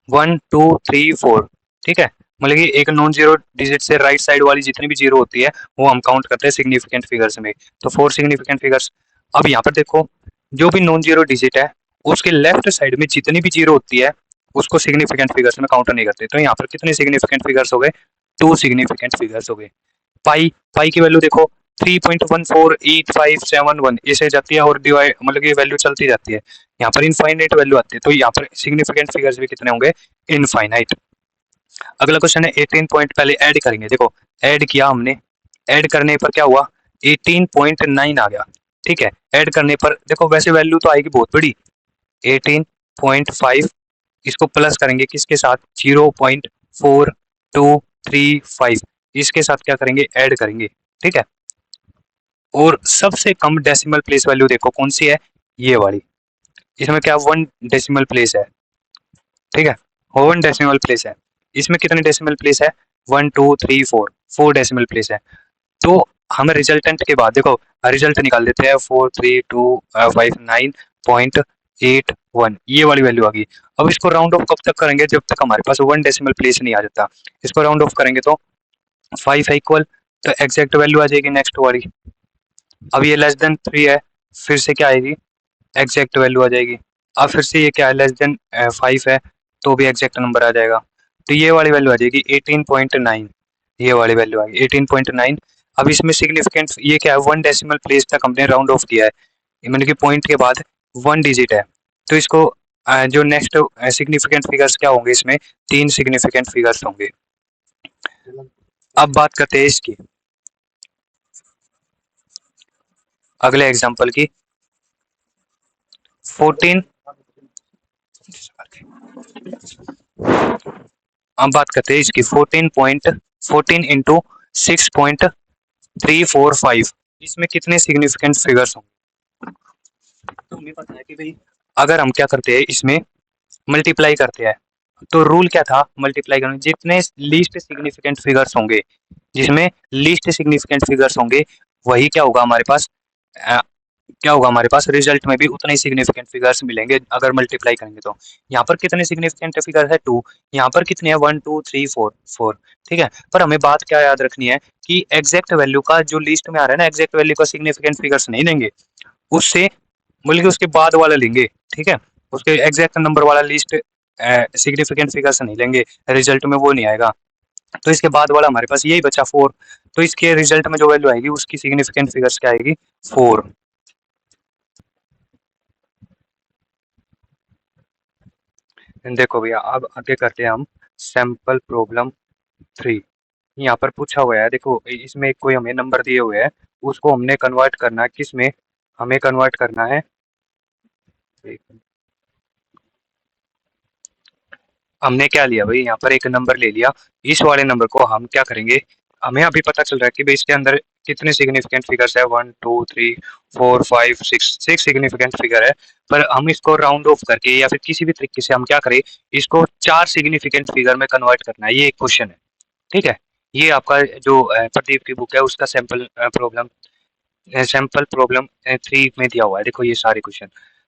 1 2 3 4, ठीक है, मतलब कि एक नॉन जीरो डिजिट से राइट साइड वाली जितनी भी जीरो होती है वो हम काउंट करते हैं सिग्निफिकेंट फिगर्स में, तो 4 सिग्निफिकेंट फिगर्स। अब यहाँ पर देखो जो भी नॉन जीरो डिजिट है उसके लेफ्ट साइड में जितनी भी जीरो होती है उसको सिग्निफिकेंट फिगर्स में काउंट नहीं करते। तो यहाँ पर कितने सिग्निफिकेंट फिगर्स हो गए, 2 सिग्निफिकेंट फिगर्स हो गए। पाई पाई की वैल्यू देखो 3.14851 ऐसे जाती है, और डिवाइड मतलब ये वैल्यू चलती जाती है, यहाँ पर इनफाइनाइट वैल्यू आती है, तो यहाँ पर सिग्निफिकेंट फिगर्स भी कितने होंगे, इनफाइनाइट। अगला क्वेश्चन है 18 पॉइंट, पहले ऐड करेंगे, देखो ऐड किया हमने, ऐड करने पर क्या हुआ 18.9 आ गया, ठीक है। ऐड करने पर देखो वैसे वैल्यू तो आएगी बहुत बड़ी 18.5, इसको प्लस करेंगे किसके साथ 0.4235, इसके साथ क्या करेंगे ऐड करेंगे, ठीक है। और सबसे कम डेसिमल प्लेस वैल्यू देखो कौन सी है, ये वाली, इसमें क्या 1 डेसिमल प्लेस है, ठीक है, 1 डेसिमल प्लेस है। इसमें कितने डेसिमल प्लेस है 1 2 3 4 डेसिमल प्लेस है। तो हम रिजल्टेंट के बाद देखो रिजल्ट निकाल देते हैं 43259.81, ये वाली वैल्यू आ गई। अब इसको राउंड ऑफ कब तक करेंगे, जब तक हमारे पास 1 डेसिमल प्लेस नहीं आ जाता। इसको राउंड ऑफ करेंगे तो 5 है इक्वल, तो एग्जैक्ट वैल्यू आ जाएगी नेक्स्ट वाली। अब ये लेस देन 3 है, फिर से क्या आएगी एग्जैक्ट वैल्यू आ जाएगी। अब फिर से ये क्या है लेस देन 5 है, तो भी एग्जैक्ट नंबर आ जाएगा, तो ये वाली वैल्यू आ जाएगी 18.9, ये वाली वैल्यू आ गई 18.9। अब इसमें सिग्निफिकेंट ये क्या है 1 डेसिमल प्लेस तक हमने राउंड ऑफ किया है, मतलब कि पॉइंट के बाद 1 डिजिट है, तो इसको जो नेक्स्ट सिग्निफिकेंट फिगर्स क्या होंगे, इसमें 3 सिग्निफिकेंट फिगर्स होंगे। अब बात करते हैं इसकी अगले एग्जांपल की 14। अब बात करते हैं इसकी 14 इंटू 6.345, इसमें कितने सिग्निफिकेंट फिगर्स होंगे। तो हमें पता है कि भाई अगर हम क्या करते हैं इसमें मल्टीप्लाई करते हैं, तो रूल क्या था मल्टीप्लाई करने, जितने लीस्ट सिग्निफिकेंट फिगर्स होंगे, जिसमें लीस्ट सिग्निफिकेंट फिगर्स होंगे वही क्या होगा हमारे पास, क्या होगा हमारे पास रिजल्ट में भी उतने ही सिग्निफिकेंट फिगर्स मिलेंगे अगर मल्टीप्लाई करेंगे तो। यहाँ पर कितने सिग्निफिकेंट फिगर है 2, यहाँ पर कितने हैं 1 2 3 4, ठीक है। पर हमें बात क्या याद रखनी है कि एग्जैक्ट वैल्यू का जो लिस्ट में आ रहा है ना, एग्जैक्ट वैल्यू का सिग्निफिकेंट फिगर्स नहीं लेंगे, उससे बल्कि उसके बाद वाला लेंगे, ठीक है। उसके एग्जैक्ट नंबर वाला लिस्ट सिग्निफिकेंट फिगर्स नहीं लेंगे, रिजल्ट में वो नहीं आएगा। तो इसके बाद वाला हमारे पास यही बचा 4। तो इसके रिजल्ट में जो वैल्यू आएगी उसकी सिग्निफिकेंट फिगर्स क्या आएगी, 4। देखो भैया अब आगे करते हैं हम सैंपल प्रॉब्लम 3। यहाँ पर पूछा हुआ है, देखो इसमें कोई हमें नंबर दिए हुए हैं, उसको हमने कन्वर्ट करना है किस में, हमें कन्वर्ट करना है, हमने क्या लिया भाई, यहाँ पर एक नंबर ले लिया। इस वाले नंबर को हम क्या करेंगे, हमें अभी पता चल रहा है कि भाई इसके अंदर कितने सिग्निफिकेंट फिगर्स है, 1 2 3 4 5 6, 6 सिग्निफिकेंट फिगर है। पर हम इसको राउंड ऑफ करके या फिर किसी भी तरीके से हम क्या करें, इसको 4 सिग्निफिकेंट फिगर में कन्वर्ट करना है, ये एक क्वेश्चन है। ठीक है, ये आपका जो प्रदीप की बुक है उसका प्रॉब्लम सैंपल प्रॉब्लम 3 में दिया हुआ है। देखो ये सारे क्वेश्चन,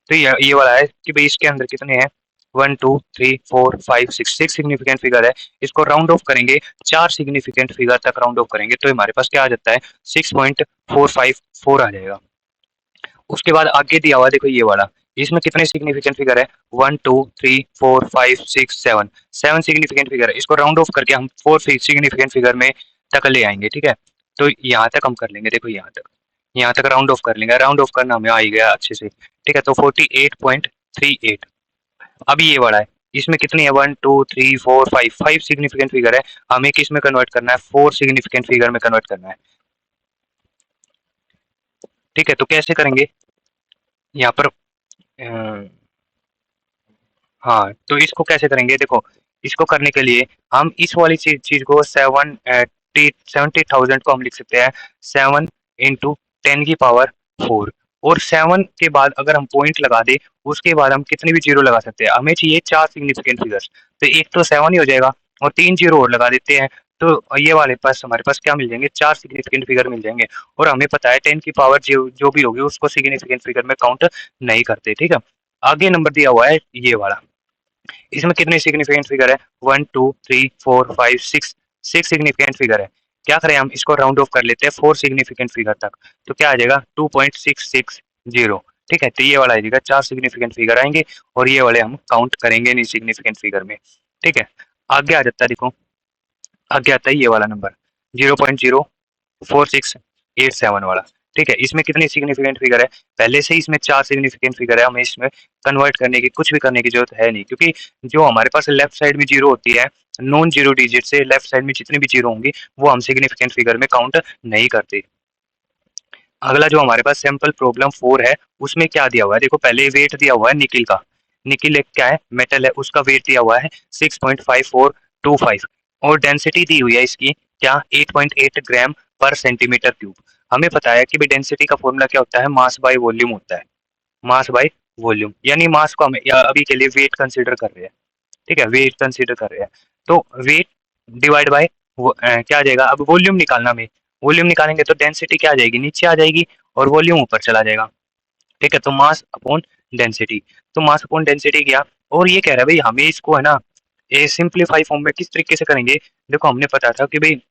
तो ये वाला है कि भाई इसके अंदर कितने हैं, 1 2 3 4 5 6, 6 सिग्निफिकेंट फिगर है। इसको राउंड ऑफ करेंगे, 4 सिग्निफिकेंट फिगर तक राउंड ऑफ करेंगे तो हमारे पास क्या आ जाता है, 6.454 आ जाएगा। उसके बाद आगे दिया हुआ देखो ये वाला, इसमें कितने सिग्निफिकेंट फिगर है, 1 2 3 4 5 6 7, 7 सिग्निफिकेंट फिगर है। इसको राउंड ऑफ करके हम 4 सिग्निफिकेंट फिगर में तक ले आएंगे। ठीक है, तो यहाँ तक हम कर लेंगे, देखो यहाँ तक राउंड ऑफ कर लेंगे, राउंड ऑफ करना हमें आ ही गया अच्छे से। ठीक है, तो 48.38। अब ये वाला है, इसमें कितनी है, 1 2 3 4 5 सिग्निफिकेंट फिगर है, हमें किस में कन्वर्ट करना है, 4 सिग्निफिकेंट फिगर में कन्वर्ट करना है। ठीक है, तो कैसे करेंगे यहाँ पर, हाँ तो इसको कैसे करेंगे, देखो इसको करने के लिए हम इस वाली चीज को 70,000 को हम लिख सकते हैं 7 इंटू 10 की पावर 4। और 7 के बाद अगर हम पॉइंट लगा दे, उसके बाद हम कितनी भी जीरो लगा सकते हैं, हमें चाहिए 4 सिग्निफिकेंट फिगर्स। तो एक तो 7 ही हो जाएगा और 3 जीरो और लगा देते हैं, तो ये वाले पास हमारे पास क्या मिल जाएंगे, 4 सिग्निफिकेंट फिगर मिल जाएंगे। और हमें पता है 10 की पावर जो भी होगी उसको सिग्निफिकेंट फिगर में काउंट नहीं करते। ठीक है, आगे नंबर दिया हुआ है ये वाला, इसमें कितने सिग्निफिकेंट फिगर है, 1 2 3 4 5 6, 6 सिग्निफिकेंट फिगर है। क्या करें, हम इसको राउंड ऑफ कर लेते हैं 4 सिग्निफिकेंट फिगर तक, तो क्या आ जाएगा 2.660। ठीक है, तो ये वाला आएगा 4 सिग्निफिकेंट फिगर आएंगे और ये वाले हम काउंट करेंगे नहीं सिग्निफिकेंट फिगर में। ठीक है, आगे आ जाता है, देखो आगे आता है ये वाला नंबर 0.04687 वाला। ठीक है, इसमें कितनी सिग्निफिकेंट फिगर है, पहले से ही इसमें 4 सिग्निफिकेंट फिगर है, हमें इसमें कन्वर्ट करने की कुछ भी करने की जरूरत है नहीं, क्योंकि जो हमारे पास लेफ्ट साइड में जीरो होती है, नॉन जीरो डिजिट से लेफ्ट साइड में जितनी भी जीरो होंगी वो हम सिग्निफिकेंट फिगर में काउंट नहीं करते। अगला जो हमारे पास सैंपल प्रॉब्लम 4 है, उसमें क्या दिया हुआ है, देखो पहले वेट दिया हुआ है निकिल का, निकिल एक क्या है, मेटल है, उसका वेट दिया हुआ है 6.5425 और डेंसिटी दी हुई है इसकी क्या, 8.8 ग्राम पर सेंटीमीटर क्यूब। हमें पता है कि भाई डेंसिटी का फॉर्मूला क्या होता है, मास बाय वॉल्यूम होता है, मास बाय वॉल्यूम, यानी मास को हम अभी के लिए वेट कंसीडर कर रहे हैं। ठीक है, वेट कंसीडर कर रहे हैं, तो वेट डिवाइड बाय क्या आ जाएगा, अब वॉल्यूम निकालना में, वॉल्यूम निकालेंगे तो डेंसिटी क्या आ जाएगी, नीचे आ जाएगी और वॉल्यूम ऊपर चला जाएगा। ठीक है, तो मास अपॉन डेंसिटी, तो मास अपॉन डेंसिटी गया। और ये कह रहा है भाई हमें इसको है ना, ये सिंप्लीफाई फॉर्म में किस तरीके से करेंगे, देखो हमने पता था कि भाई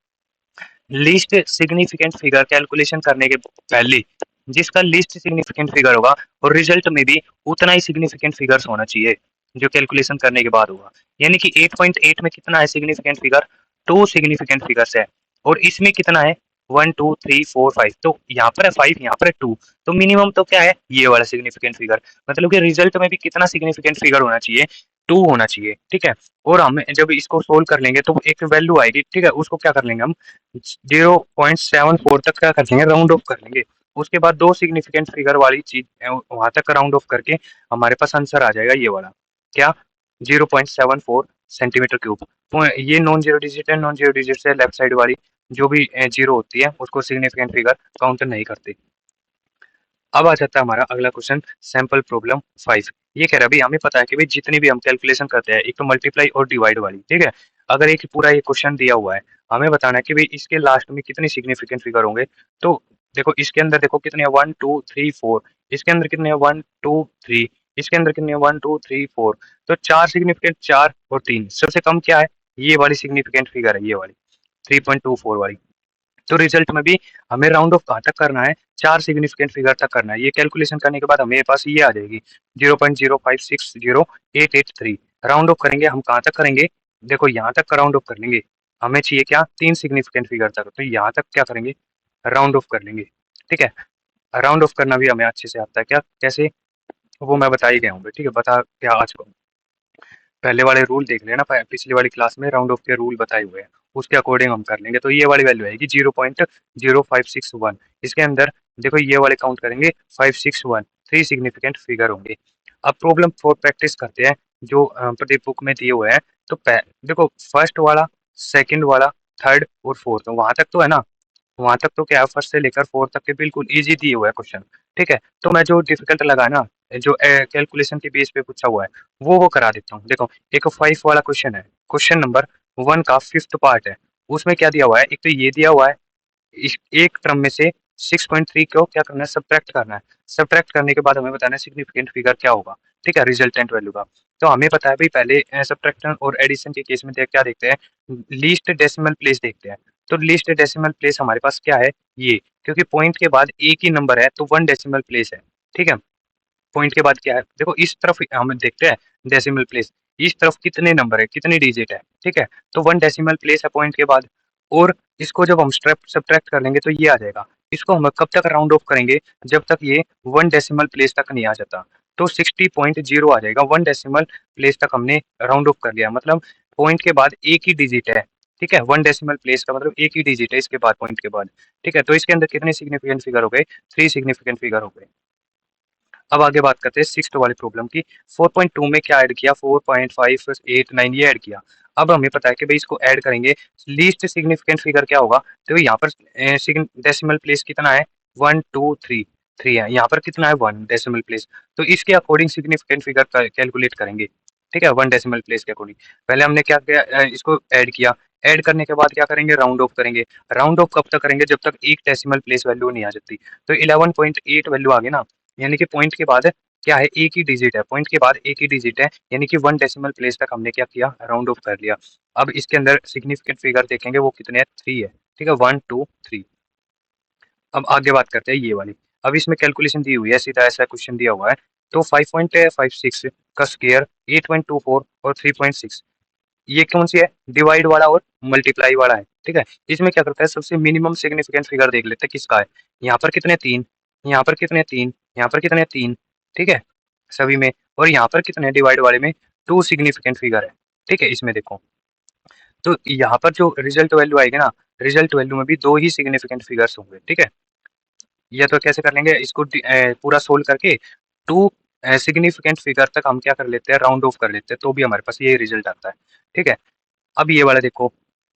लीस्ट सिग्निफिकेंट फिगर कैलकुलेशन करने के पहले जिसका लीस्ट सिग्निफिकेंट फिगर होगा और रिजल्ट में भी उतना ही सिग्निफिकेंट फिगर्स होना चाहिए जो कैलकुलेशन करने के बाद होगा। यानी कि 8.8 में कितना है सिग्निफिकेंट फिगर, 2 सिग्निफिकेंट फिगर्स है, और इसमें कितना है 1 2 3 4 5, तो यहाँ पर है 5, यहाँ पर है 2, तो मिनिमम तो क्या है ये वाला सिग्निफिकेंट फिगर, मतलब कि रिजल्ट में भी कितना सिग्निफिकेंट फिगर होना चाहिए, 2 होना चाहिए। ठीक है, और हम जब इसको सोल्व कर लेंगे तो एक वैल्यू आएगी, ठीक है, उसको क्या कर लेंगे हम 0.74 तक क्या कर लेंगे, राउंड ऑफ कर लेंगे। उसके बाद 2 सिग्निफिकेंट फिगर वाली चीज वहां तक राउंड ऑफ करके हमारे पास आंसर आ जाएगा ये वाला, क्या 0.74 सेंटीमीटर क्यूब। तो ये नॉन जीरो डिजिट है, नॉन जीरो डिजिट से लेफ्ट साइड वाली जो भी जीरो होती है उसको सिग्निफिकेंट फिगर काउंट नहीं करते। अब आ जाता है हमारा अगला क्वेश्चन सैंपल प्रॉब्लम 5। ये कह रहा है भाई हमें पता है कि भाई जितनी भी हम कैलकुलेशन करते हैं, एक तो मल्टीप्लाई और डिवाइड वाली, ठीक है, अगर एक पूरा ये क्वेश्चन दिया हुआ है, हमें बताना है कि भाई इसके लास्ट में कितने सिग्निफिकेंट फिगर होंगे। तो देखो इसके अंदर देखो कितने हैं, 1 2 3 4, इसके अंदर कितने हैं 1 2 3, इसके अंदर कितने हैं 1 2 3 4, तो 4 सिग्निफिकेंट, 4 और 3, सबसे कम क्या है, ये वाली सिग्निफिकेंट फिगर है, ये वाली 3.24 वाली। तो रिजल्ट में भी हमें राउंड ऑफ कहाँ तक करना है, 4 सिग्निफिकेंट फिगर तक करना है। ये कैलकुलेशन करने के बाद हमें पास ये आ जाएगी 0.0560883। राउंड ऑफ करेंगे हम कहाँ तक करेंगे, देखो यहाँ तक का राउंड ऑफ कर लेंगे, हमें चाहिए क्या, 3 सिग्निफिकेंट फिगर तक, तो यहाँ तक क्या करेंगे, राउंड ऑफ कर लेंगे। ठीक है, राउंड ऑफ करना भी हमें अच्छे से आता है, क्या कैसे, वो मैं बता ही गया हूँ। ठीक है, बता क्या आज को पहले वाले रूल देख लेना, पिछली वाली क्लास में राउंड ऑफ के रूल बताए हुए हैं, उसके अकॉर्डिंग हम कर लेंगे। तो ये वाली वैल्यू आएगी 0.0561। इसके अंदर देखो ये वाले काउंट करेंगे 561, 3 सिग्निफिकेंट फिगर होंगे। अब प्रॉब्लम 4 प्रैक्टिस करते हैं जो प्रदीप बुक में दिए हुए हैं। तो देखो फर्स्ट वाला, सेकंड वाला, थर्ड और फोर्थ, वहां तक तो है ना, वहां तक तो क्या है, फर्स्ट से लेकर फोर्थ तक के बिल्कुल इजी दिए हुआ है क्वेश्चन। ठीक है, तो मैं जो डिफिकल्ट लगा ना, जो कैलकुलेशन के बेस पे पूछा हुआ है वो करा देता हूँ। देखो एक 5 वाला क्वेश्चन है, क्वेश्चन नंबर 1 का 5th पार्ट है। उसमें क्या दिया हुआ है, एक तो ये दिया हुआ है, एक टर्म में से 6.3 को क्या करना है, सब्ट्रैक्ट करना है। सब्ट्रैक्ट करने के बाद हमें बताना है सिग्निफिकेंट फिगर क्या होगा। ठीक है, रिजल्टेंट वैल्यू का। तो हमें पता है भाई, पहले सब्ट्रैक्शन और एडिशन के केस में क्या देखते हैं, लीस्ट डेसिमल प्लेस देखते हैं। तो लीस्ट डेसिमल प्लेस हमारे पास क्या है, ये, क्योंकि पॉइंट के बाद एक ही नंबर है तो 1 डेसिमल प्लेस है। ठीक है, पॉइंट के बाद क्या है, देखो इस तरफ हम देखते हैं डेसिमल प्लेस, इस तरफ कितने नंबर है, कितनी डिजिट है। ठीक है, तो 1 डेसिमल प्लेस है पॉइंट के बाद, और इसको जब हम सब्ट्रैक्ट कर लेंगे तो ये आ जाएगा। इसको हम कब तक राउंड ऑफ करेंगे, जब तक ये 1 डेसिमल प्लेस तक नहीं आ जाता। तो 60.0 आ जाएगा, 1 डेसिमल प्लेस तक हमने राउंड ऑफ कर लिया, मतलब पॉइंट के बाद एक ही डिजिट है। ठीक है, 1 डेसिमल प्लेस का मतलब एक ही डिजिट है इसके बाद, पॉइंट के बाद। ठीक है, तो इसके अंदर कितने सिग्निफिकेंट फिगर हो गए, 3 सिग्निफिकेंट फिगर हो गए। अब आगे बात करते हैं सिक्स्थ वाली प्रॉब्लम की। 4.2 में क्या ऐड किया, 4.589 ये ऐड किया। अब हमें पता है कि भाई इसको ऐड करेंगे, लीस्ट सिग्निफिकेंट फिगर क्या होगा। तो यहाँ पर डेसिमल प्लेस कितना है, 1 2 3 3 है, यहाँ पर कितना है 1 डेसिमल प्लेस। तो इसके अकॉर्डिंग सिग्निफिकेंट फिगर कैलकुलेट करेंगे। ठीक है, 1 डेसिमल प्लेस के अकॉर्डिंग पहले हमने क्या किया, इसको ऐड किया। ऐड करने के बाद क्या करेंगे, राउंड ऑफ करेंगे। राउंड ऑफ कब तक करेंगे, जब तक एक डेसिमल प्लेस वैल्यू नहीं आ जाती। तो 11.8 वैल्यू आ गई ना, यानी कि पॉइंट के बाद क्या है, एक ही डिजिट है, पॉइंट के बाद एक ही डिजिट है, यानी कि 1 डेसिमल प्लेस तक हमने क्या किया, राउंड ऑफ कर लिया। अब इसके अंदर सिग्निफिकेंट फिगर देखेंगे वो कितने हैं, 3 है। ठीक है, 1 2 3। अब आगे बात करते हैं ये वाली। अब इसमें कैलकुलेशन दी हुई है, सीधा ऐसा क्वेश्चन दिया हुआ है। तो 5.56 का स्क्वायर, 8.24 और 3.6, ये कौन सी है, डिवाइड वाला और मल्टीप्लाई वाला है। ठीक है, इसमें क्या करता है, सबसे मिनिमम सिग्निफिकेंट फिगर देख लेते हैं किसका है। यहाँ पर कितने 3, यहाँ पर कितने 3, यहाँ पर कितने 3। ठीक है, सभी में, और यहाँ पर कितने डिवाइड वाले में 2 सिग्निफिकेंट फिगर है। ठीक है, इसमें देखो, तो यहाँ पर जो रिजल्ट वैल्यू आएगी ना, रिजल्ट वैल्यू में भी 2 ही सिग्निफिकेंट फिगर्स होंगे। ठीक है, या तो कैसे कर लेंगे इसको, पूरा सोल्व करके 2 सिग्निफिकेंट फिगर तक हम क्या कर लेते हैं, राउंड ऑफ कर लेते हैं, तो भी हमारे पास ये रिजल्ट आता है। ठीक है, अब ये वाला देखो,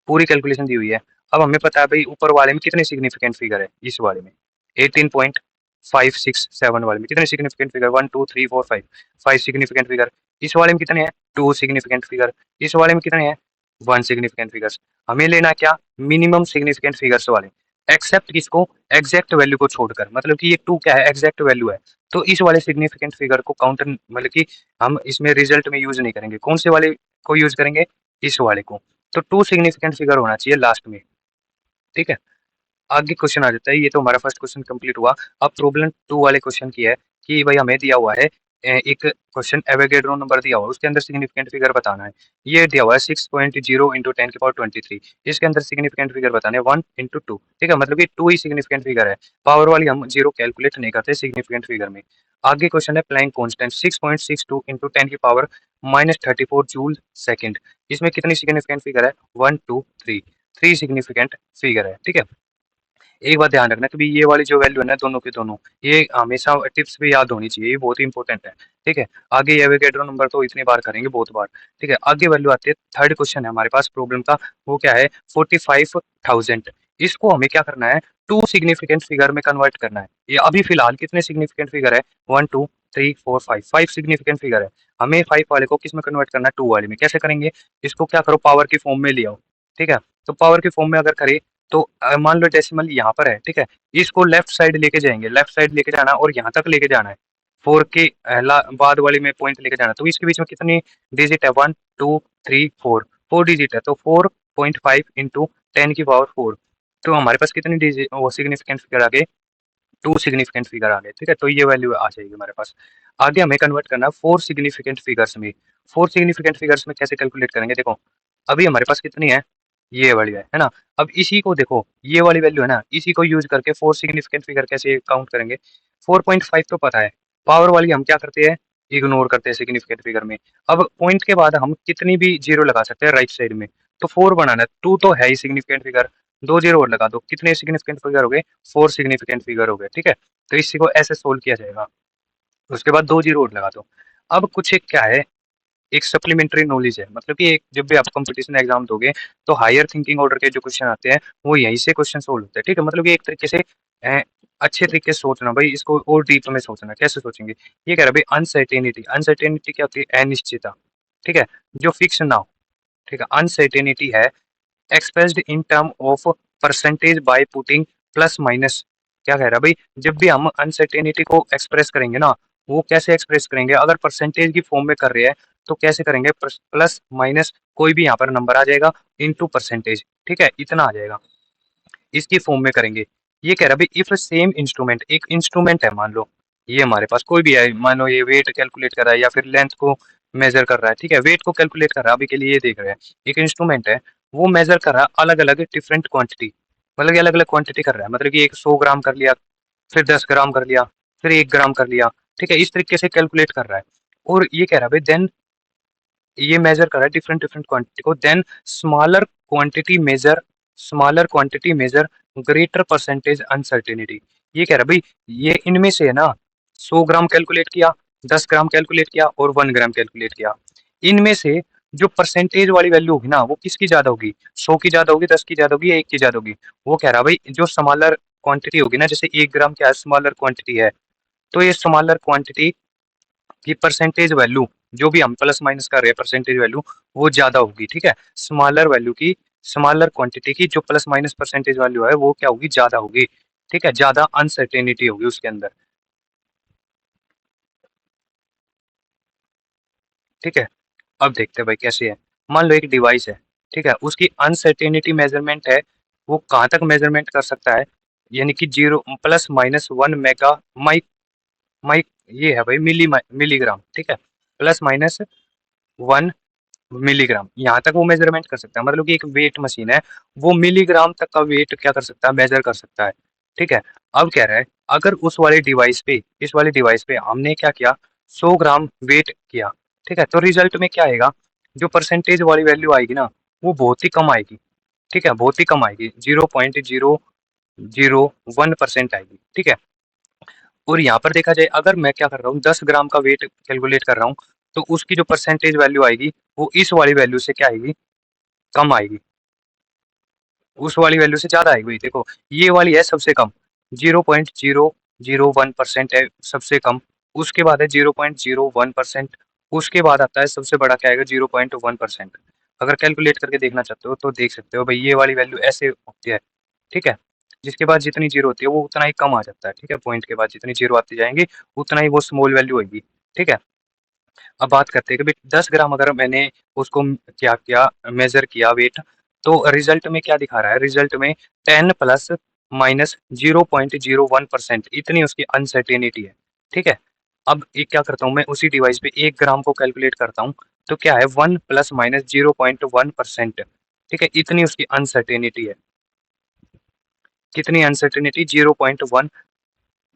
पूरी कैलकुलेशन दी हुई है। अब हमें पता है भाई ऊपर वाले में कितने सिग्निफिकेंट फिगर है, इस वाले में 18.567 वाले में कितने सिग्निफिकेंट फिगर, 1 2 3 4 5, 5 सिग्निफिकेंट फिगर। इस वाले में कितने हैं, 2 सिग्निफिकेंट फिगर। इस वाले में कितने हैं, 1 सिग्निफिकेंट फिगर्स। हमें लेना क्या, मिनिमम सिग्निफिकेंट फिगर्स वाले, एक्सेप्ट किसको, एग्जैक्ट वैल्यू को छोड़कर, मतलब कि ये 2 क्या है, एग्जैक्ट वैल्यू है। तो इस वाले सिग्निफिकेंट फिगर को काउंटर, मतलब कि हम इसमें रिजल्ट में यूज नहीं करेंगे, कौन से वाले को यूज करेंगे, इस वाले को। तो 2 सिग्निफिकेंट फिगर होना चाहिए लास्ट में। ठीक है, आगे क्वेश्चन आ जाता है, ये तो हमारा फर्स्ट क्वेश्चन कंप्लीट हुआ। अब प्रॉब्लम 2 वाले क्वेश्चन की है कि भाई हमें दिया हुआ है एक क्वेश्चन, एवोगैड्रो नंबर दिया हुआ है, उसके अंदर सिग्निफिकेंट फिगर बताना है। ये दिया हुआ है 6.0 इंटू 10 की पावर 23, इसके अंदर सिग्निफिकेंट फिगर बताने 1 इंटू 2। ठीक है, मतलब कि 2 ही सिग्निफिकेंट फिगर है, पावर वाली हम जीरो कैलकुलेट नहीं करते सिग्निफिकेंट फिगर में। आगे क्वेश्चन है प्लैंक कांस्टेंट 6.62 इंटू 10 की पावर -34 जूल सेकंड, इसमें कितनी सिग्निफिकेंट फिगर है, 1 2 3, 3 सिग्निफिकेंट फिगर है। ठीक है, एक बात ध्यान रखना, कभी ये वाली जो वैल्यू है ना, दोनों के दोनों, ये हमेशा टिप्स पे याद होनी चाहिए, ये बहुत ही इंपॉर्टेंट है। ठीक है, आगे ये एवोगैड्रो नंबर तो इतनी बार करेंगे, बहुत बार। ठीक है, आगे वैल्यू आती है, थर्ड क्वेश्चन है हमारे पास प्रॉब्लम का, वो क्या है, 45,000। इसको हमें क्या करना है, 2 सिग्निफिकेंट फिगर में कन्वर्ट करना है। ये अभी फिलहाल कितने सिग्निफिकेंट फिगर है, 1 2 3 4 5, 5 सिग्निफिकेंट फिगर है। हमें 5 वाले को किस में कन्वर्ट करना है, 2 वाले में। कैसे करेंगे, इसको क्या करो, पावर की फॉर्म में ले आओ। ठीक है, तो पावर की फॉर्म में अगर करें, तो मान लो डेसिमल यहाँ पर है। ठीक है, इसको लेफ्ट साइड लेके जाएंगे, लेफ्ट साइड लेके जाना और यहाँ तक लेके जाना है, 4 के बाद वाली में पॉइंट लेके जाना। तो इसके बीच में कितनी डिजिट है, 1 2 3 4, 4 डिजिट है। तो 4.5 इंटू 10 की पावर 4, तो हमारे पास कितनी डिजिट, वो सिग्निफिकेंट फिगर आ गए, 2 सिग्निफिकेंट फिगर आ गए। ठीक है, तो ये वैल्यू आ जाएगी हमारे पास। आगे हमें कन्वर्ट करना है 4 सिग्निफिकेंट फिगर्स में। 4 सिग्निफिकेंट फिगर्स में कैसे कैलकुलेट करेंगे, देखो अभी हमारे पास कितनी है, ये वाली है ना। अब इसी को देखो, ये वाली वैल्यू है ना, इसी को यूज करके फोर सिग्निफिकेंट फिगर कैसे काउंट करेंगे। 4.5 तो पता है, पावर वाली हम क्या करते हैं, इग्नोर करते हैं सिग्निफिकेंट फिगर में। अब पॉइंट के बाद हम कितनी भी जीरो लगा सकते हैं राइट साइड में। तो 4 बनाना है, 2 तो है ही सिग्निफिकेंट फिगर, 2 जीरो और लगा दो, कितने सिग्निफिकेंट फिगर हो गए, 4 सिग्निफिकेंट फिगर हो गए। ठीक है, तो इसी को ऐसे सोल्व किया जाएगा। उसके बाद 2 जीरो और लगा दो। अब कुछ एक क्या है, एक सप्लीमेंट्री नॉलेज है, मतलब कि एक जब भी आप कंपटीशन एग्जाम दोगे तो हायर थिंकिंग ऑर्डर के जो क्वेश्चन आते हैं वो यहीं से क्वेश्चन सोल्व होते हैं। ठीक है, मतलब कि एक तरीके से अच्छे तरीके से सोचना भाई, इसको और डीप में सोचना। कैसे सोचेंगे, ये कह रहा है भाई अनसर्टेनिटी, अनसर्टेनिटी क्या होती है, अनिश्चितता। ठीक है, जो फिक्स ना हो। ठीक है, अनसर्टेनिटी है expressed in term of percentage by putting plus minus. क्या कह रहा है भाई, जब भी हम अनसर्टेनिटी को एक्सप्रेस करेंगे ना, वो कैसे एक्सप्रेस करेंगे, अगर परसेंटेज की फॉर्म में कर रहे हैं तो कैसे करेंगे, प्लस माइनस कोई भी यहाँ पर नंबर आ जाएगा इनटू परसेंटेज। ठीक है, इतना आ जाएगा, इसकी फॉर्म में करेंगे। ये कह रहा है भाई इफ सेम इंस्ट्रूमेंट, एक इंस्ट्रूमेंट है मान लो, ये हमारे पास कोई भी है, मान लो ये वेट कैलकुलेट कर रहा है या फिर लेंथ को मेजर कर रहा है। ठीक है, वेट को कैलकुलेट कर रहा है, अभी के लिए ये देख रहे हैं। एक इंस्ट्रूमेंट है, वो मेजर कर रहा है अलग अलग डिफरेंट क्वांटिटी, मतलब अलग अलग क्वांटिटी कर रहा है, मतलब कि एक 100 ग्राम कर लिया, फिर 10 ग्राम कर लिया, फिर 1 ग्राम कर लिया। ठीक है, इस तरीके से कैलकुलेट कर रहा है। और ये कह रहा है भाई देन, ये मेजर कर रहा है डिफरेंट डिफरेंट क्वांटिटी को, then smaller quantity measure, smaller quantity measure greater percentage uncertainty. ये कह रहा है भाई, ये इनमें से है ना, 100 ग्राम कैलकुलेट किया, 10 ग्राम कैलकुलेट किया और 1 ग्राम कैलकुलेट किया, इनमें से जो परसेंटेज वाली वैल्यू होगी ना, वो किसकी ज्यादा होगी, 100 की ज्यादा होगी, 10 की ज्यादा होगी या 1 की ज्यादा होगी। वो कह रहा है भाई जो स्मॉलर क्वांटिटी होगी ना, जैसे 1 ग्राम क्या स्मॉलर क्वांटिटी है, तो ये स्मॉलर क्वांटिटी की परसेंटेज वैल्यू, जो भी हम प्लस माइनस कर रहे हैं परसेंटेज वैल्यू, वो ज्यादा होगी। ठीक है, स्मॉलर वैल्यू की, स्मॉलर क्वांटिटी की जो प्लस माइनस परसेंटेज वैल्यू है वो क्या होगी, ज्यादा होगी। ठीक है, ज्यादा अनसर्टेनिटी होगी उसके अंदर। ठीक है, अब देखते हैं भाई कैसे है। मान लो एक डिवाइस है, ठीक है, उसकी अनसर्टेनिटी मेजरमेंट है, वो कहाँ तक मेजरमेंट कर सकता है, यानी कि zero plus minus 1 mega mic, mic ये है भाई मिलीग्राम। ठीक है, प्लस माइनस 1 मिलीग्राम, यहाँ तक वो मेजरमेंट कर सकता है, मतलब कि एक वेट मशीन है, वो मिलीग्राम तक का वेट क्या कर सकता है, मेजर कर सकता है। ठीक है, अब कह रहा है अगर उस वाले डिवाइस पे, इस वाले डिवाइस पे हमने क्या किया, 100 ग्राम वेट किया। ठीक है, तो रिजल्ट में क्या आएगा, जो परसेंटेज वाली वैल्यू आएगी ना, वो बहुत ही कम आएगी। ठीक है, बहुत ही कम आएगी, 0.001% आएगी। ठीक है, और यहाँ पर देखा जाए अगर मैं क्या कर रहा हूँ, 10 ग्राम का वेट कैलकुलेट कर रहा हूँ, तो उसकी जो परसेंटेज वैल्यू आएगी वो इस वाली वैल्यू से क्या आएगी, कम आएगी, उस वाली वैल्यू से ज्यादा आएगी। देखो ये वाली है सबसे कम, 0.001% है सबसे कम, उसके बाद है 0.01%, उसके बाद आता है सबसे बड़ा क्या आएगा, 0.1%। अगर कैलकुलेट करके देखना चाहते हो तो देख सकते हो भाई, ये वाली वैल्यू ऐसे होती है। ठीक है, जिसके बाद जितनी जीरो होती है वो उतना ही कम आ जाता है। ठीक है, पॉइंट के बाद जितनी जीरो आती जाएंगी उतना ही वो स्मॉल वैल्यू होगी। ठीक है, अब बात करते हैं कि भाई 10 ग्राम अगर मैंने उसको क्या किया, मेजर किया वेट, तो रिजल्ट में क्या दिखा रहा है, रिजल्ट में 10 प्लस माइनस 0.01% इतनी उसकी अनसर्टेनिटी है। ठीक है, अब एक क्या करता हूँ मैं, उसी डिवाइस पे 1 ग्राम को कैलकुलेट करता हूँ, तो क्या है 1 प्लस माइनस 0.1%। ठीक है, इतनी उसकी अनसर्टेनिटी है, कितनी अनसर्टेनिटी, 0.1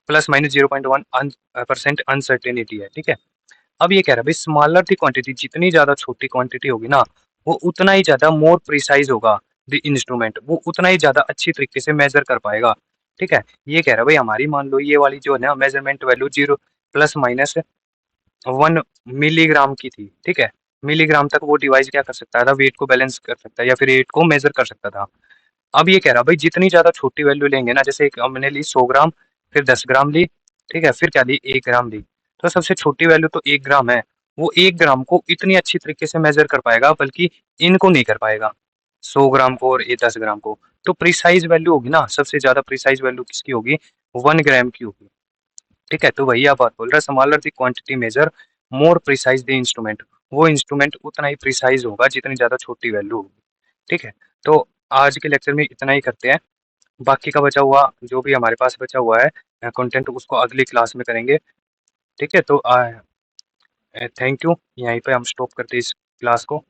प्लस माइनस 0.1% अनसर्टेनिटी है। ठीक है, अब ये कह रहा है भाई स्मॉलर दी क्वांटिटी, जितनी ज्यादा छोटी क्वांटिटी होगी ना, वो उतना ही ज्यादा मोर प्रिसाइज होगा द इंस्ट्रूमेंट, वो उतना ही ज्यादा अच्छी तरीके से मेजर कर पाएगा। ठीक है, ये कह रहा है भाई हमारी मान लो ये वाली जो है ना measurement value 0 plus minus 1 milligram की थी। ठीक है, मिलीग्राम तक वो डिवाइस क्या कर सकता था, वेट को बैलेंस कर सकता है या फिर वेट को मेजर कर सकता था। अब ये कह रहा भाई जितनी ज्यादा छोटी वैल्यू लेंगे ना, जैसे एक हमने ली 100 ग्राम, फिर 10 ग्राम ली, ठीक है, फिर क्या ली 1 ग्राम ली, तो सबसे छोटी वैल्यू तो 1 ग्राम है, वो 1 ग्राम को इतनी अच्छी तरीके से मेजर कर पाएगा, बल्कि इनको नहीं कर पाएगा, 100 ग्राम को और ये 10 ग्राम को। तो प्रिसाइज वैल्यू होगी ना, सबसे ज्यादा प्रिसाइज वैल्यू किसकी होगी, 1 ग्राम की होगी। ठीक है, तो वही आप बात बोल रहे हैं, smaller the quantity measure more precise the instrument, वो इंस्ट्रूमेंट उतना ही प्रिसाइज होगा जितनी ज्यादा छोटी वैल्यू होगी। ठीक है, तो आज के लेक्चर में इतना ही करते हैं, बाकी का बचा हुआ जो भी हमारे पास बचा हुआ है कंटेंट, उसको अगली क्लास में करेंगे। ठीक है, तो थैंक यू, यहीं पे हम स्टॉप करते हैं इस क्लास को।